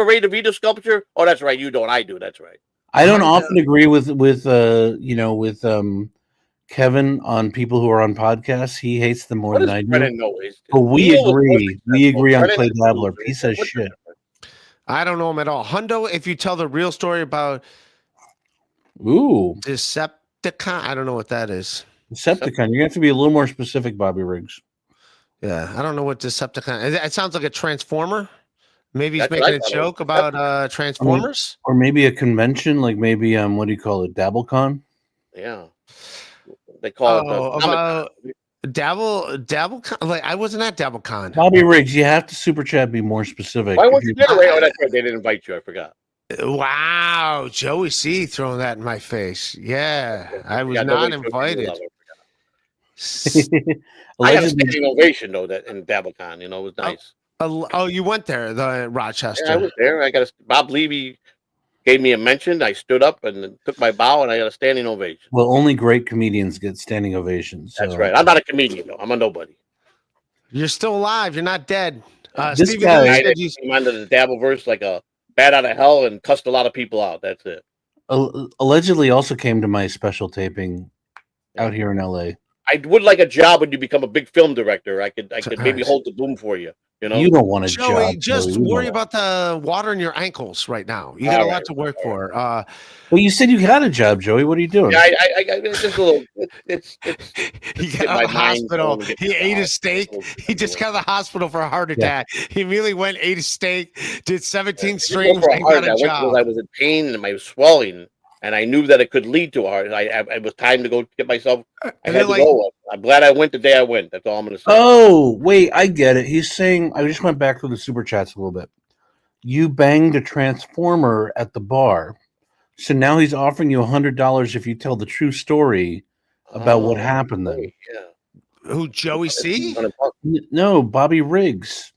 Ray DeVito sculpture? Oh, that's right. You don't. I do. That's right.
I don't often agree with Kevin on people who are on podcasts. He hates them more than I do. But we agree. We agree on Clay Dabbler. Piece of shit.
I don't know him at all. Hundo, if you tell the real story about Decepticon, I don't know what that is.
Decepticon. You have to be a little more specific, Bobby Riggs.
Yeah, I don't know what Decepticon. It sounds like a Transformer. Maybe he's making a joke about Transformers,
or maybe a convention, like maybe what do you call it, DabbleCon?
Yeah, they call it
about DabbleCon. Like I wasn't at DabbleCon.
Bobby Riggs, you have to super chat. Be more specific.
Why weren't you there? Oh, that's right. They didn't invite you. I forgot.
Wow, Joey C throwing that in my face. Yeah, I was not invited.
I had a standing ovation though that in DabbleCon. You know, it was nice.
Oh, you went there, the Rochester.
Yeah, I was there. Bob Levy gave me a mention. I stood up and took my bow, and I got a standing ovation.
Well, only great comedians get standing ovations.
So. That's right. I'm not a comedian though. I'm a nobody.
You're still alive. You're not dead.
This guy
came onto the Dabbleverse like a bat out of hell and cussed a lot of people out. That's it.
Allegedly, also came to my special taping out here in LA.
I would like a job when you become a big film director. I could maybe hold the boom for you. You know,
you don't want a
Joey,
job.
just worry about the water in your ankles right now. You got a lot to work for.
Well, you said you got a job, Joey. What are you doing?
Yeah, I just a little. It's
he got out of the hospital. He ate a steak. He just got out of the hospital for a heart attack. He immediately went, ate a steak, did 17 streams, and got a job.
I was in pain and I was swelling, and I knew that it could lead to a heart. It was time to go get myself. I had to go. I'm glad I went the day I went. That's all I'm going to say.
Oh, wait, I get it. He's saying, I just went back through the super chats a little bit. You banged a transformer at the bar. So now he's offering you $100 if you tell the true story about what happened then.
Yeah.
Who, Joey C?
No, Bobby Riggs.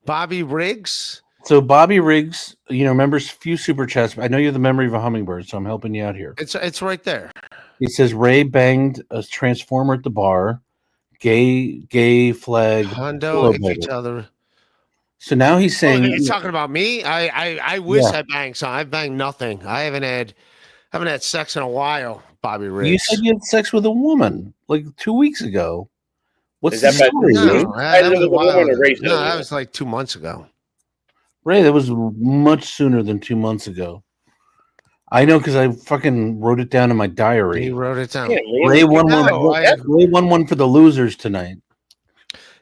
Bobby Riggs?
So Bobby Riggs, remembers few super chats. I know you're the memory of a hummingbird, so I'm helping you out here.
It's right there.
He says Ray banged a transformer at the bar. Gay flag.
Hondo, if you tell the...
So now he's saying
he's talking about me. I wish I banged some. I banged nothing. I haven't had sex in a while, Bobby Riggs.
You said you had sex with a woman like 2 weeks ago. What's the
story?
No,
that was like 2 months ago.
Ray, that was much sooner than 2 months ago. I know because I fucking wrote it down in my diary.
He wrote it down.
Ray won one for the losers tonight.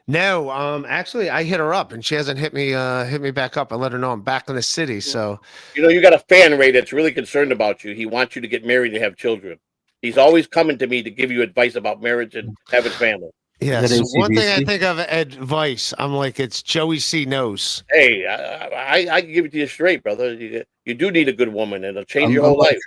No, actually, I hit her up and she hasn't hit me back up. I let her know I'm back in the city. So
you got a fan, Ray, that's really concerned about you. He wants you to get married and have children. He's always coming to me to give you advice about marriage and having family.
Yeah. So one thing I think of advice, I'm like, it's Joey C knows.
Hey, I can give it to you straight, brother. You do need a good woman, and it'll change your whole life.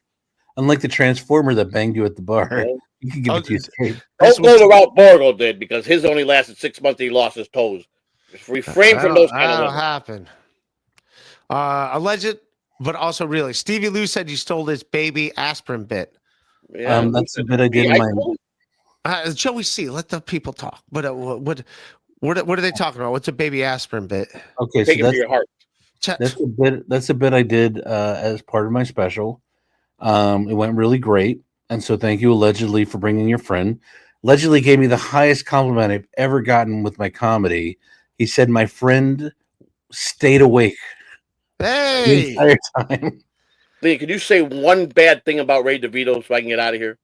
Unlike the transformer that banged you at the bar. Yeah. You can give it to you straight.
Don't go the route Borgo did, because his only lasted 6 months. He lost his toes. Just refrain from those kind of
things. Happen. Alleged, but also really. Stevie Lou said you stole this baby aspirin bit.
Yeah, that's a bit I did in my.
Joey C, let the people talk. What are they talking about? What's a baby aspirin bit?
Okay,
take it for your heart.
That's a bit I did as part of my special. It went really great. And so thank you, allegedly, for bringing your friend. Allegedly gave me the highest compliment I've ever gotten with my comedy. He said my friend stayed awake the entire time.
Lee, could you say one bad thing about Ray DeVito so I can get out of here?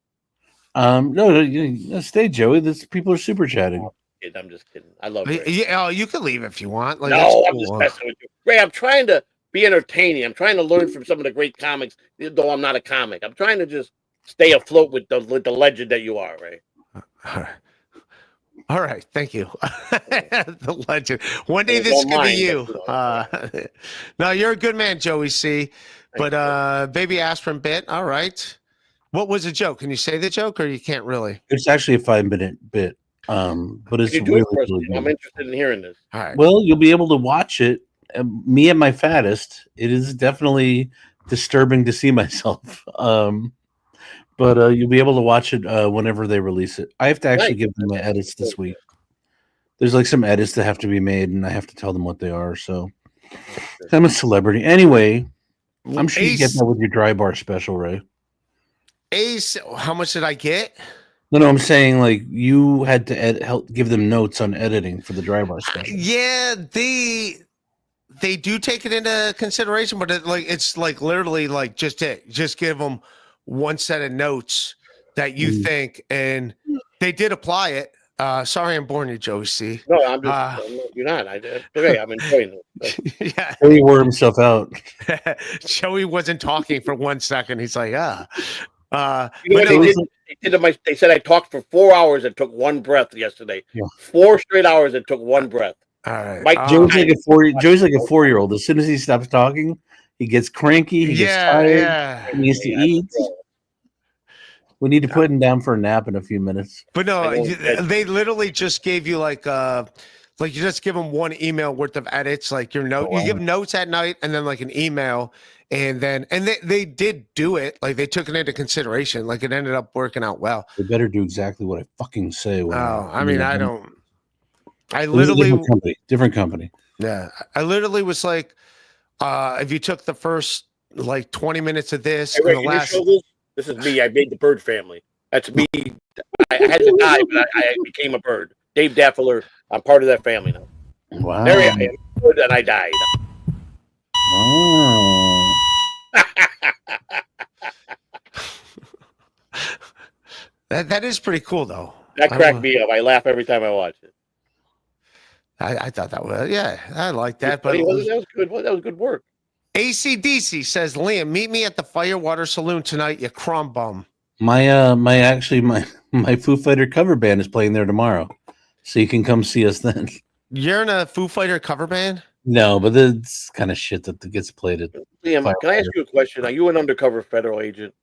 No, stay, Joey. People are super chatting.
I'm just kidding. I love Ray.
Yeah, you can leave if you want.
No, I'm just messing with you. Ray, I'm trying to be entertaining. I'm trying to learn from some of the great comics, though I'm not a comic. I'm trying to just stay afloat with the legend that you are, Ray.
All right. Thank you. The legend. One day this could be you. No, you're a good man, Joey C. But baby aspirin bit. All right. What was the joke? Can you say the joke or you can't really?
It's actually a 5-minute bit. But it's really good.
I'm interested in hearing this.
All right.
Well, you'll be able to watch it. Me at my fattest. It is definitely disturbing to see myself. But you'll be able to watch it whenever they release it. I have to actually give them the edits this week. There's like some edits that have to be made, and I have to tell them what they are. So I'm a celebrity. Anyway, I'm sure you get that with your dry bar special, Ray.
Ace, how much did I get?
No, I'm saying like you had to help give them notes on editing for the dry bar special.
Yeah, they do take it into consideration, but it's literally like just give them one set of notes that you think, and they did apply it. Sorry, I'm boring you, Joey C.
No, I'm just you're not. I'm enjoying it.
Yeah, he wore himself out.
Joey wasn't talking for 1 second. He's like,
they said I talked for 4 hours and took one breath yesterday. Yeah. 4 straight hours and took one breath.
All right.
Joey's like a 4-year-old. As soon as he stops talking, he gets cranky. He gets tired. He needs to eat. We need to put him down for a nap in a few minutes.
But no, they literally just gave you like you just give them one email worth of edits, like your note. You give notes at night and then like an email, and they did do it. Like they took it into consideration. Like it ended up working out well.
They better do exactly what I fucking say.
I literally
different company.
Yeah, I literally was like, if you took the first like 20 minutes of this,
hey, Rick, this is me. I made the Bird family. That's me. I had to die, but I became a bird. Dave Daffler. I'm part of that family now.
Wow.
There I am, good, and I died.
Oh.
That is pretty cool, though.
That cracked me up. I laugh every time I watch it.
I thought that was, I like that. But
that was good. That was good work.
ACDC says, Liam, meet me at the Firewater Saloon tonight, you crumb bum.
My Foo Fighter cover band is playing there tomorrow, so you can come see us then.
You're in a Foo Fighter cover band?
No, but it's kind of shit that gets played at.
Liam, can I ask you a question? Are you an undercover federal agent?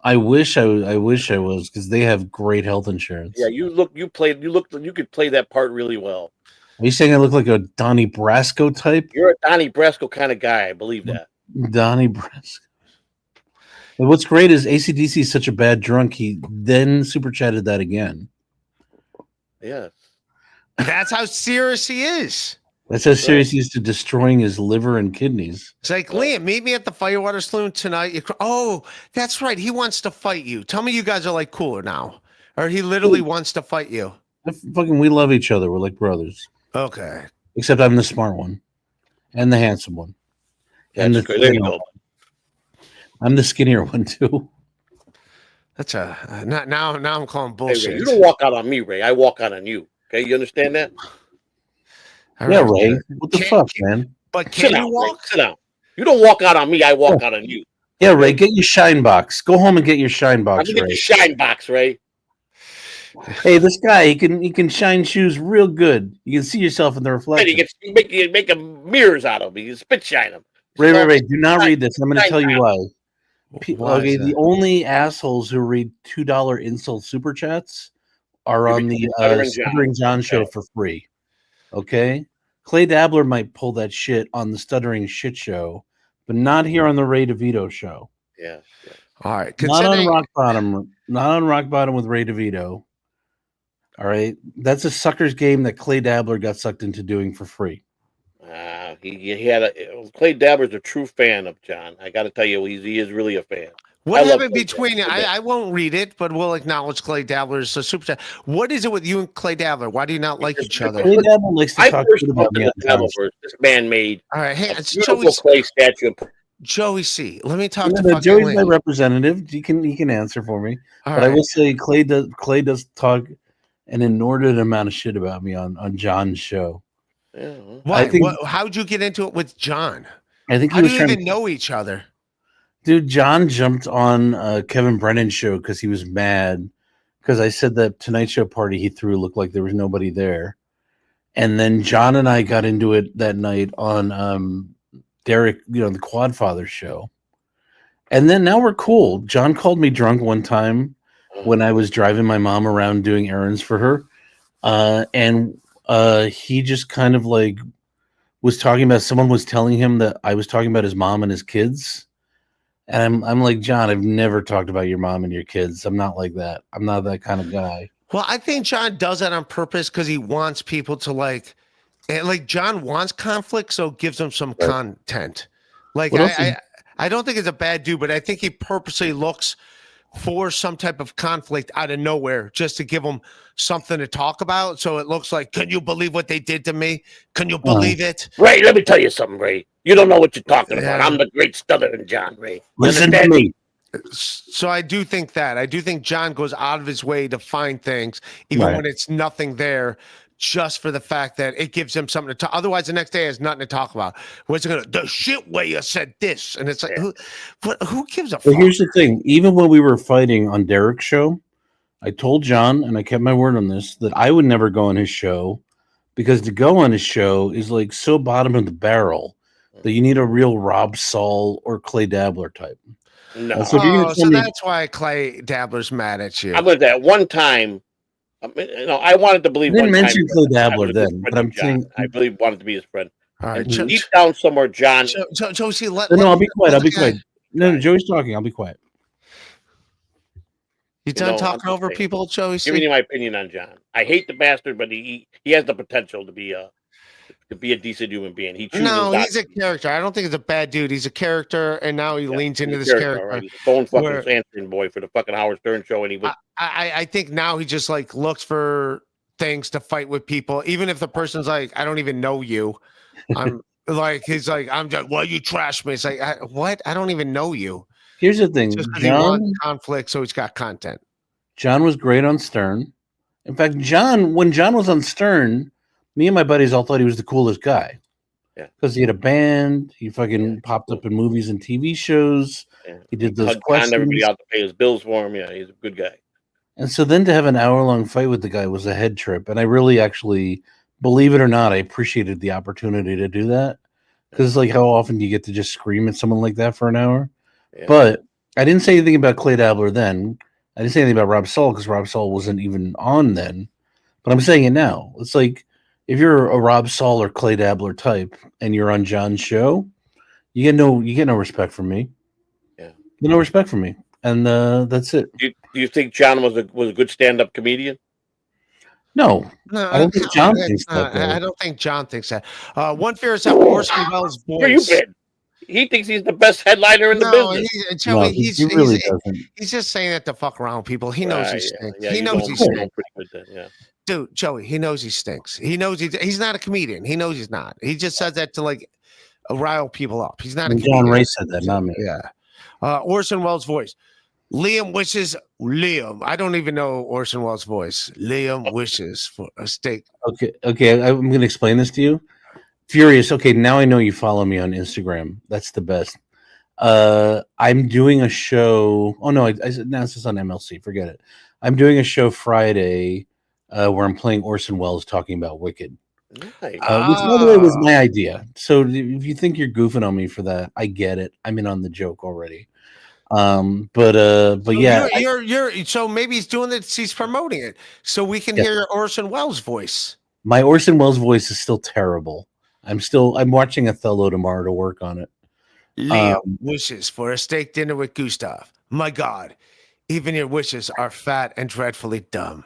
I wish I was, because they have great health insurance.
Yeah, you could play that part really well.
Are you saying I look like a Donnie Brasco type?
You're a Donnie Brasco kind of guy. I believe that.
Donnie Brasco. And what's great is ACDC is such a bad drunk. He then super chatted that again.
Yes.
That's how serious he is.
That's how serious he is to destroying his liver and kidneys.
It's like, Liam, meet me at the Firewater Saloon tonight. Oh, that's right. He wants to fight you. Tell me you guys are like cooler now. Or he literally wants to fight you.
We love each other. We're like brothers.
Okay.
Except I'm the smart one. And the handsome one. And
That's great. There you go.
I'm the skinnier one too.
That's now I'm calling bullshit.
Hey, Ray, you don't walk out on me, Ray. I walk out on you. Okay, you understand that?
Yeah, Ray. What the fuck, man?
But can you walk?
Ray, sit down. You don't walk out on me. I walk out on you.
Yeah, Ray. Get your shine box. Go home and get your shine box.
I'm gonna get your shine box, Ray.
Hey, this guy, he can shine shoes real good. You can see yourself in the reflection.
You make mirrors out of them. You can spit shine them.
Ray, do not read this. I'm going to tell you why. Okay, the only assholes who read $2 insult super chats are on the Stuttering John show for free. Okay, Clay Dabbler might pull that shit on the Stuttering Shit show, but not here on the Ray DeVito show.
Yeah.
All right.
Not on Rock Bottom. Not on Rock Bottom with Ray DeVito. All right, that's a sucker's game that Clay Dabbler got sucked into doing for free.
He had Clay Dabbler's a true fan of John. I got to tell you, he is really a fan.
What happened between? I won't read it, but we'll acknowledge Clay Dabbler's a super chat. What is it with you and Clay Dabbler? Why do you not like each other?
Clay Dabbler likes to talk shit about me.
This man made
all right. Hey,
beautiful clay statue.
Joey C. Let me talk to
Joey's my representative. He can answer for me. All but right. I will say Clay does talk an inordinate amount of shit about me on John's show.
Yeah. Why? How'd you get into it with John?
I think
how do you even know each other?
Dude, John jumped on Kevin Brennan's show because he was mad because I said that Tonight Show party he threw looked like there was nobody there. And then John and I got into it that night on Derek, the Quadfather show. And then now we're cool. John called me drunk one time when I was driving my mom around doing errands for her. And he just kind of like was talking about, someone was telling him that I was talking about his mom and his kids. And I'm like, John, I've never talked about your mom and your kids. I'm not like that. I'm not that kind of guy.
Well, I think John does that on purpose because he wants people to like John wants conflict, so it gives him some content. Like I don't think it's a bad dude, but I think he purposely looks for some type of conflict out of nowhere just to give them something to talk about. So it looks like, can you believe what they did to me? Can you believe it?
Ray, let me tell you something, Ray. You don't know what you're talking about. I'm the great stuttering John, Ray.
Listen to me.
So I do think that. I do think John goes out of his way to find things, even when it's nothing there, just for the fact that it gives him something to talk. Otherwise, the next day has nothing to talk about. What's it gonna? The shit way you said this, and it's like, who gives a fuck?
Well, here's the thing. Even when we were fighting on Derek's show, I told John, and I kept my word on this, that I would never go on his show because to go on his show is like so bottom of the barrel that you need a real Rob Saul or Clay Dabbler type.
No, so that's why Clay Dabbler's mad at you.
I was at one time. I wanted to believe.
I didn't mention Clay Dabbler then, but I'm saying
I really wanted to be his friend.
All right,
deep down somewhere, John.
Josie,
no, I'll be quiet. I'll be quiet. No, Joey's talking. I'll be quiet.
You done talking over people, Joey?
Giving you my opinion on John. I hate the bastard, but he has the potential to be to be a decent human being. He chooses
he's a character. I don't think he's a bad dude. He's a character, and now he leans into this character.
Right? He's a phone fucking answering boy for the fucking Howard Stern show, and he was.
I think now he just like looks for things to fight with people, even if the person's like, I don't even know you. I'm like, he's like, I'm just, well, you trash me. It's like, what? I don't even know you.
Here's the thing,
just because he wants conflict, so he's got content.
John was great on Stern. In fact, when John was on Stern, me and my buddies all thought he was the coolest guy.
Yeah,
because he had a band. He fucking popped up in movies and TV shows. Yeah. He did those questions.
Everybody out to pay his bills for him. Yeah, he's a good guy.
And so then to have an hour-long fight with the guy was a head trip. And I really actually, believe it or not, I appreciated the opportunity to do that. Because it's like, how often do you get to just scream at someone like that for an hour? Yeah. But I didn't say anything about Clay Dabbler then. I didn't say anything about Rob Saul because Rob Saul wasn't even on then. But I'm saying it now. It's like, if you're a Rob Saul or Clay Dabbler type and you're on John's show, you get no respect from me.
Yeah.
You get no respect from me. And that's it.
Do you think John was a good stand-up comedian?
No, I don't think John thinks that.
I don't think John thinks that. One fear is that Orson Welles' voice.
Where you been? He thinks he's the best headliner in the business.
Joey, he's just saying that to fuck around people. He knows he stinks. He knows he stinks. Dude, Joey, he knows he stinks. He knows he's not a comedian. He knows he's not. He just says that to like rile people up. He's not a comedian.
John Ray said that, not me.
Yeah. Orson Welles' voice. Liam wishes. I don't even know Orson Welles' voice. Liam wishes for a steak.
Okay. I'm going to explain this to you. Furious. Okay, now I know you follow me on Instagram. That's the best. I'm doing a show. Oh no, I announced this on MLC. Forget it. I'm doing a show Friday where I'm playing Orson Welles talking about Wicked.
Nice.
Which, by the way, was my idea. So if you think you're goofing on me for that, I get it. I'm in on the joke already. But yeah,
you're so maybe he's doing it. He's promoting it, so we can hear your Orson Welles voice.
My Orson Welles voice is still terrible. I'm watching Othello tomorrow to work on it.
Liam wishes for a steak dinner with Gustav. My God, even your wishes are fat and dreadfully dumb.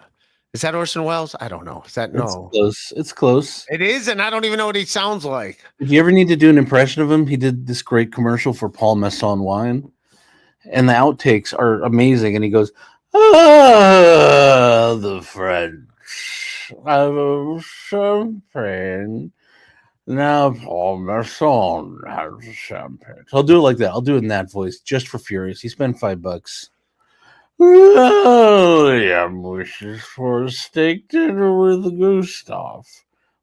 Is that Orson Welles? I don't know. Is that no?
It's close.
It is, and I don't even know what he sounds like.
If you ever need to do an impression of him, he did this great commercial for Paul Masson wine, and the outtakes are amazing. And he goes, the French have a champagne. Now Paul Masson has champagne. So I'll do it like that. I'll do it in that voice just for Furious. He spent $5. Liam wishes for a steak dinner with Gustav.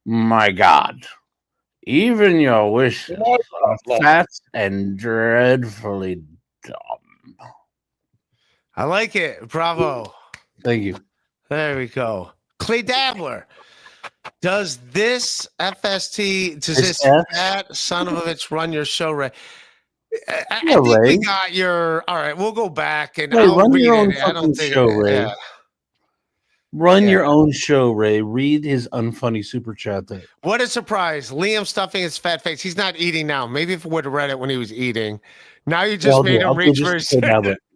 My God, even your wishes are fat and dreadfully dumb.
I like it. Bravo.
Thank you.
There we go. Clay Dabbler. Does this fat son of a bitch run your show, Ray? I think we got your. All right, we'll go back and
Ray,
I'll read
your own
it. I don't think
show, Ray. Yeah. Run your own show, Ray. Read his unfunny super chat there.
What a surprise! Liam stuffing his fat face. He's not eating now. Maybe if we would have read it when he was eating. Now you just made him reach for his.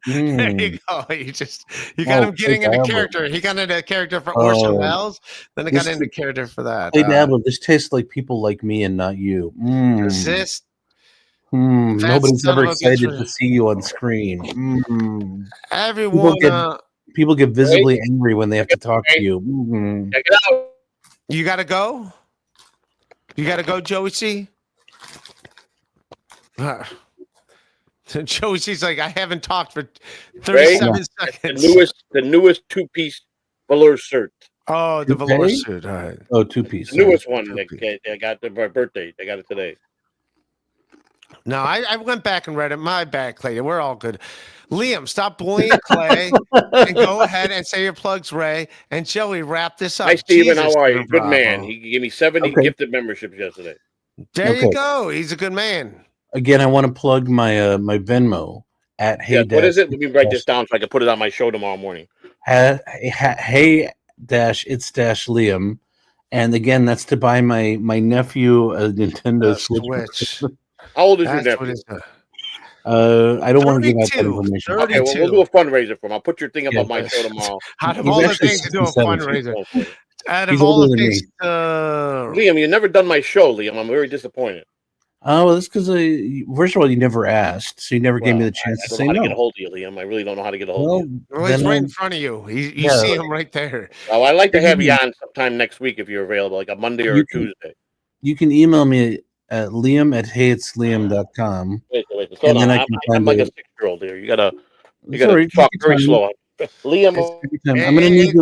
There you go. You got him getting into character. He got into character for Orson Welles. Then he got into character for that.
Hey, Dabbler, this tastes like people like me and not you.
Resist.
Nobody's ever excited to see you on screen.
Everyone.
People get visibly angry when they have to talk to you.
Check it out.
You got to go? You got to go, Joey C? Joey C's like, I haven't talked for 37 seconds.
The newest two-piece velour shirt.
Oh, the velour suit. All right.
Oh, two-piece.
The newest one. They got it for my birthday. They got it today.
No, I went back and read it. My bad, Clay. We're all good. Liam, stop bullying Clay and go ahead and say your plugs, Ray. And Joey, wrap this up.
Hi, Steven. How are you? Good man. He gave me 70 gifted memberships yesterday.
There you go. He's a good man.
Again, I want to plug my my Venmo at Hey.
What is it? Let me write this down so I can put it on my show tomorrow morning.
Hey dash it's dash Liam, and again, that's to buy my nephew a Nintendo Switch.
How old is your nephew?
I don't want to give out that information.
Okay, well, we'll do a fundraiser for him. I'll put your thing up on my show tomorrow.
Out of all the things to do a fundraiser. Out of all the things,
Liam, you've never done my show, Liam. I'm very disappointed.
Oh, well, that's because first of all, you never asked, so you never gave me the chance to say no.
I don't know how to get a hold of you, Liam. I really don't know how to get a hold of you.
Well, he's right in front of you. You see him right there.
Well, I'd like to have you on sometime next week if you're available, like a Monday or a Tuesday.
You can email me at liam@heyitsliam.com.
Wait. And then I'm like a 6-year-old here. You gotta talk very slow. Liam,
I'm gonna need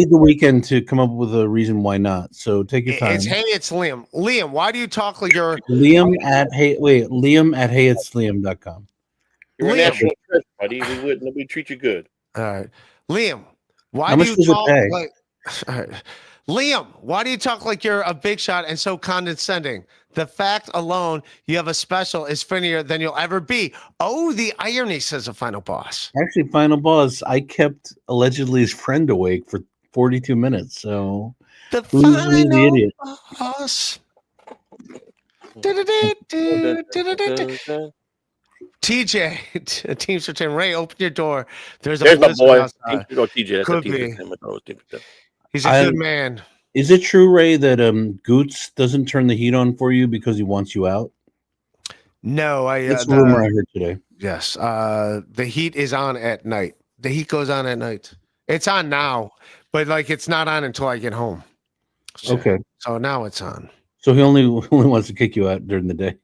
the weekend to come up with a reason why not. So take your time.
It's Liam. Liam, why do you talk like you're
Liam at heyitsliam.com.
You're a national treasure, buddy. We treat you good.
All right, Liam. Why do you talk like? Liam, why do you talk like you're a big shot and so condescending? The fact alone you have a special is funnier than you'll ever be. Oh, the irony, says the final boss.
Actually, final boss, I kept allegedly his friend awake for 42 minutes. So
the final idiot? Boss. TJ, Teamster Tim Ray, open your door. There's a
boy.
Outside.
TJ.
Could be. He's a good man.
Is it true, Ray, that Goots doesn't turn the heat on for you because he wants you out?
No,
it's a rumor I heard today.
Yes, the heat is on at night. The heat goes on at night. It's on now, but like it's not on until I get home. So,
okay.
So now it's on.
So he only wants to kick you out during the day.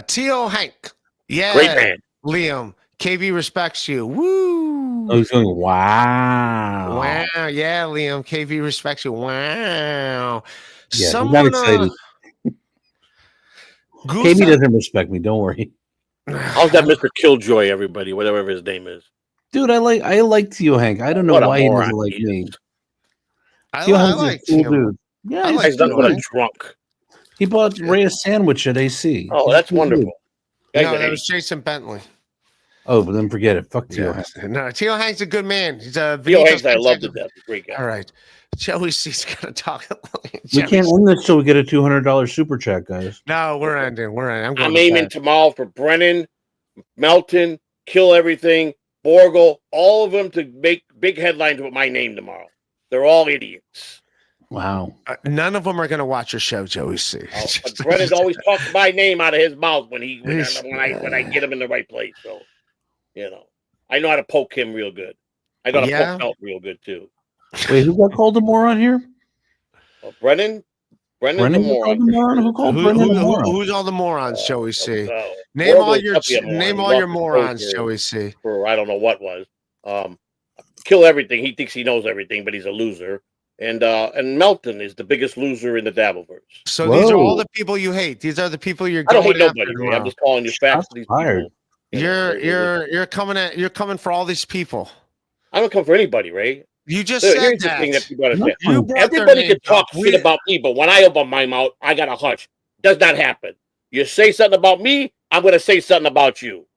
T.O. Hank. Yeah.
Great man.
Liam. KB respects you. Woo.
Oh, he's going, wow.
Wow. Yeah, Liam. KB respects you. Wow.
Yeah, I'm not excited. KB doesn't respect me. Don't worry.
How's that Mr. Killjoy, everybody, whatever his name is?
Dude, I like T.O. Hank. I don't know why he doesn't like me.
I like
cool dude. Yeah,
he's nothing but a drunk.
He bought Ray a sandwich at AC.
Oh, that's wonderful.
No, that was Jason Bentley.
Oh, but then forget it. Fuck T.O. Hank.
No, T.O. Hank's a good man. He's a
T.O. Hank, I love the death. Great guy.
All right. Joey C's gonna talk.
We can't end this till we get a $200 super chat, guys.
No, we're ending.
I'm aiming tomorrow for Brennan, Melton, Kill Everything, Borgle, all of them to make big headlines with my name tomorrow. They're all idiots.
Wow.
None of them are going to watch your show, Joey C.
Oh, but Brennan's always talks my name out of his mouth when I get him in the right place. So, I know how to poke him real good. I got to poke Melt real good too.
Wait, who got called a moron here?
Brennan the moron.
Who called Brennan a moron?
Who's all the morons, Joey C? Name all your morons, Joey C.
For I don't know what was. Kill Everything. He thinks he knows everything, but he's a loser. And Melton is the biggest loser in the dabbleverse.
So these are all the people you hate. These are the people you're going after. I don't hate nobody.
I'm just calling you facts. These people.
You're coming for all these people.
I don't come for anybody, Ray.
You just said
here's
that.
The thing that people understand. Everybody can talk shit about me, but when I open my mouth, I got a hush. Does not happen. You say something about me, I'm going to say something about you.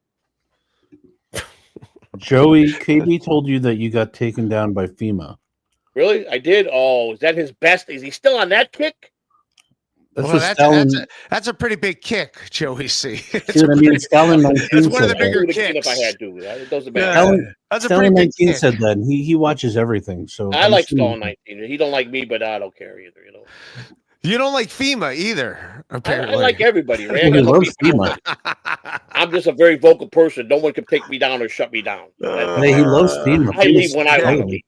Joey, KB told you that you got taken down by FEMA.
Really? I did? Oh, is that his best? Is he still on that kick?
That's a pretty big kick, Joey C.
Dude, Stalin 19
that's one of the bigger kicks.
If I had to. It doesn't matter.
That's a pretty big kick. Said that. He watches everything. So
I like Stalin 19. He don't like me, but I don't care either,
You don't like FEMA either, apparently.
I like everybody, right?
He loves FEMA.
I'm just a very vocal person. No one can take me down or shut me down.
He loves FEMA.
I leave when I want to leave.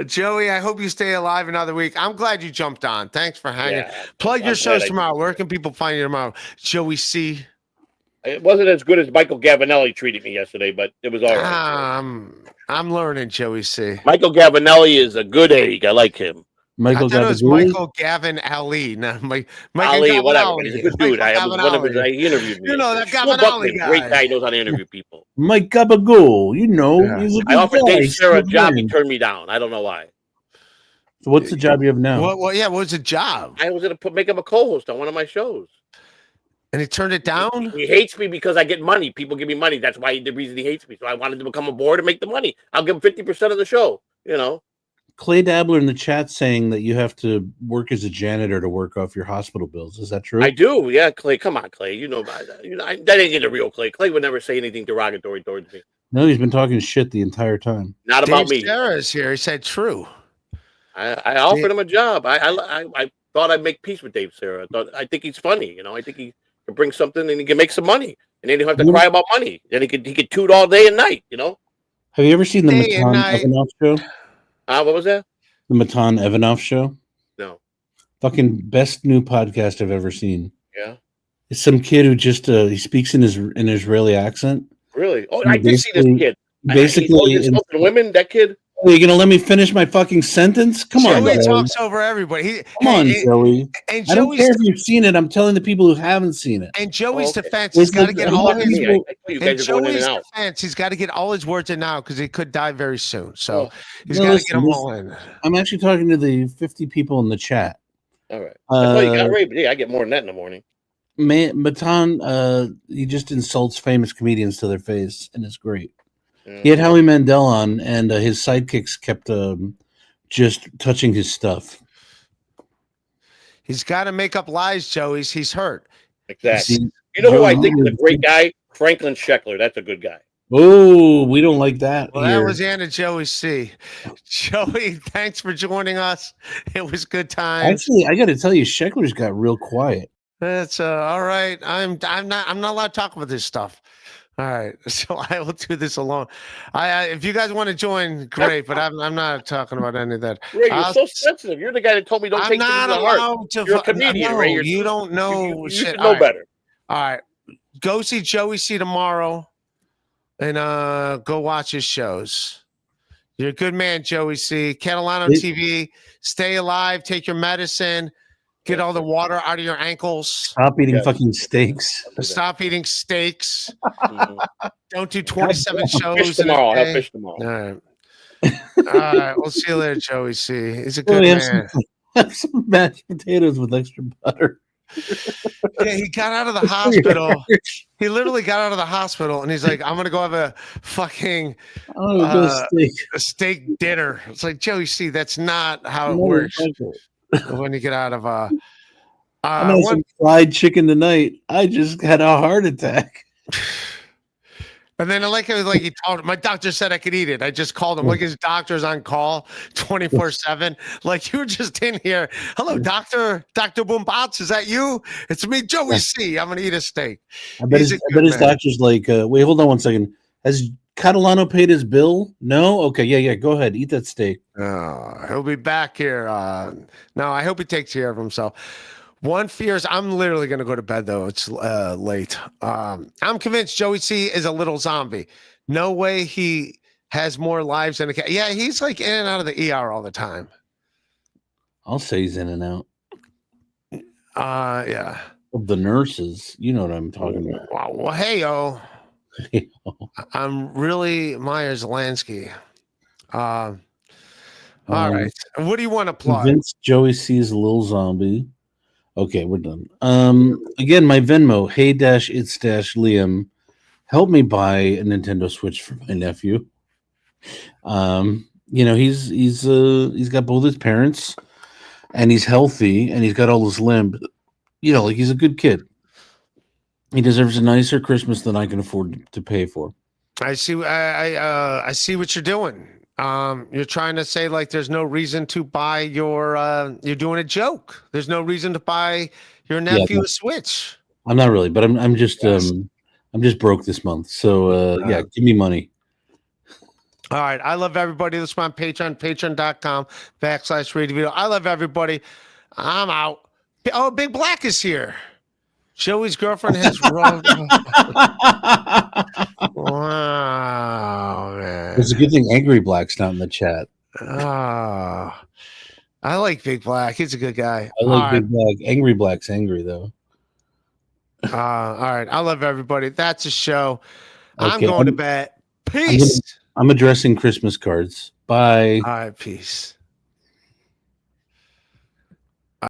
Joey, I hope you stay alive another week. I'm glad you jumped on. Thanks for hanging. Plug your shows tomorrow. Where can people find you tomorrow? Joey C.
It wasn't as good as Michael Gavinelli treated me yesterday, but it was all right.
I'm learning, Joey C.
Michael Gavinelli is a good egg. I like him.
I thought it was Michael Gavin Ali. No,
Ali, whatever. He's a good dude. He interviewed me.
You know that Gavin Ali guy.
Great guy. He knows how to interview people.
Mike Gabagool, he's a good
I offered
guy.
Dave Sarah a job. He turned me down. I don't know why.
So what's the job you have now?
What's the job?
I was going to make him a co-host on one of my shows.
And he turned it down?
He hates me because I get money. People give me money. That's why the reason he hates me. So I wanted to become a board and make the money. I'll give him 50% of the show,
Clay Dabbler in the chat saying that you have to work as a janitor to work off your hospital bills. Is that true?
I do. Yeah, Clay. Come on, Clay. That ain't the real Clay. Clay would never say anything derogatory towards me.
No, he's been talking shit the entire time.
Not about me.
Sarah is here. He said true.
I offered him a job. I thought I'd make peace with Dave Sarah. I think he's funny. You know, I think he can bring something and he can make some money. And then he don't have to cry about money. Then he could toot all day and night, you know?
Have you ever seen the Matan Evanoff show?
What was that?
The Matan Evanoff show?
No.
Fucking best new podcast I've ever seen.
Yeah.
It's some kid who just he speaks in an Israeli accent.
Really? Oh, I did see this kid.
Basically,
women, that kid.
Are you gonna let me finish my fucking sentence? Come on,
Joey talks over everybody.
Come on, Joey. And I don't care if you've seen it. I'm telling the people who haven't seen it.
And Joey's defense, he's got to get all his. Joey's defense, he's got to get all his words in now because he could die very soon. So he's got to get them all in.
I'm actually talking to the 50 people in the chat.
All right. You got raped. Yeah, I get more than that in the morning.
Matan, he just insults famous comedians to their face, and it's great. He had Howie Mandel on, and his sidekicks kept just touching his stuff.
He's got to make up lies, Joey. He's hurt.
Exactly. You know who I think is a great guy? Franklin Scheckler. That's a good guy.
Oh, we don't like that.
Well, that was Anna Joey C. Joey, thanks for joining us. It was good time.
Actually, I got to tell you, Scheckler's got real quiet.
That's all right. I'm not allowed to talk about this stuff. All right, so I will do this alone. If you guys want to join, great, but I'm not talking about any of that.
Ray, you're so sensitive. You're the guy that told me don't take things to heart. You're a comedian, Ray.
You don't know.
You should know better.
All right, go see Joey C tomorrow, and go watch his shows. You're a good man, Joey C. Catalano TV. Stay alive. Take your medicine. Get all the water out of your ankles.
Stop eating fucking steaks.
Stop eating steaks. Don't do 27 shows.
Fish tomorrow. I'll have fish tomorrow.
All right. We'll see you later, Joey C. He's a good man.
Have some mashed potatoes with extra butter.
Yeah, he got out of the hospital. He literally got out of the hospital and he's like, I'm going to go have a fucking a steak dinner. It's like, Joey C, that's not how it works. When you get out of
I'm having some fried chicken tonight. I just had a heart attack.
And then like he told my doctor said I could eat it. I just called him like his doctor's on call 24/7. Like you were just in here. Hello, Dr. Boombots. Is that you? It's me, Joey C. I'm gonna eat a steak.
I bet his doctor's like, wait, hold on one second. Has Catalano paid his bill? No? Okay, yeah. Go ahead. Eat that steak.
He'll be back here. No, I hope he takes care of himself. One fear is I'm literally going to go to bed, though. It's late. I'm convinced Joey C is a little zombie. No way he has more lives than a cat. Yeah, he's like in and out of the ER all the time.
I'll say he's in and out.
Yeah.
Of the nurses. You know what I'm talking about.
Well, hey-o. I'm really Myers Lansky. All right. What do you want to plug?
Vince Joey sees a little zombie. Okay, we're done. Again, my Venmo, hey-it's-Liam. Help me buy a Nintendo Switch for my nephew. He's got both his parents and he's healthy and he's got all his limb. Like he's a good kid. He deserves a nicer Christmas than I can afford to pay for.
I see. I see what you're doing. You're trying to say like there's no reason to buy your. You're doing a joke. There's no reason to buy your nephew a Switch.
I'm not really, but I'm just I'm just broke this month. So give me money.
All right. I love everybody. Let's on Patreon, patreon.com/RayDeVito. I love everybody. I'm out. Oh, Big Black is here. Joey's girlfriend has wrong. Wow, man.
It's a good thing Angry Black's not in the chat.
I like Big Black. He's a good guy.
I like Big Black. Angry Black's angry, though.
All right. I love everybody. That's a show. Okay, I'm going to bed. Peace.
I'm addressing Christmas cards. Bye.
All right. Peace.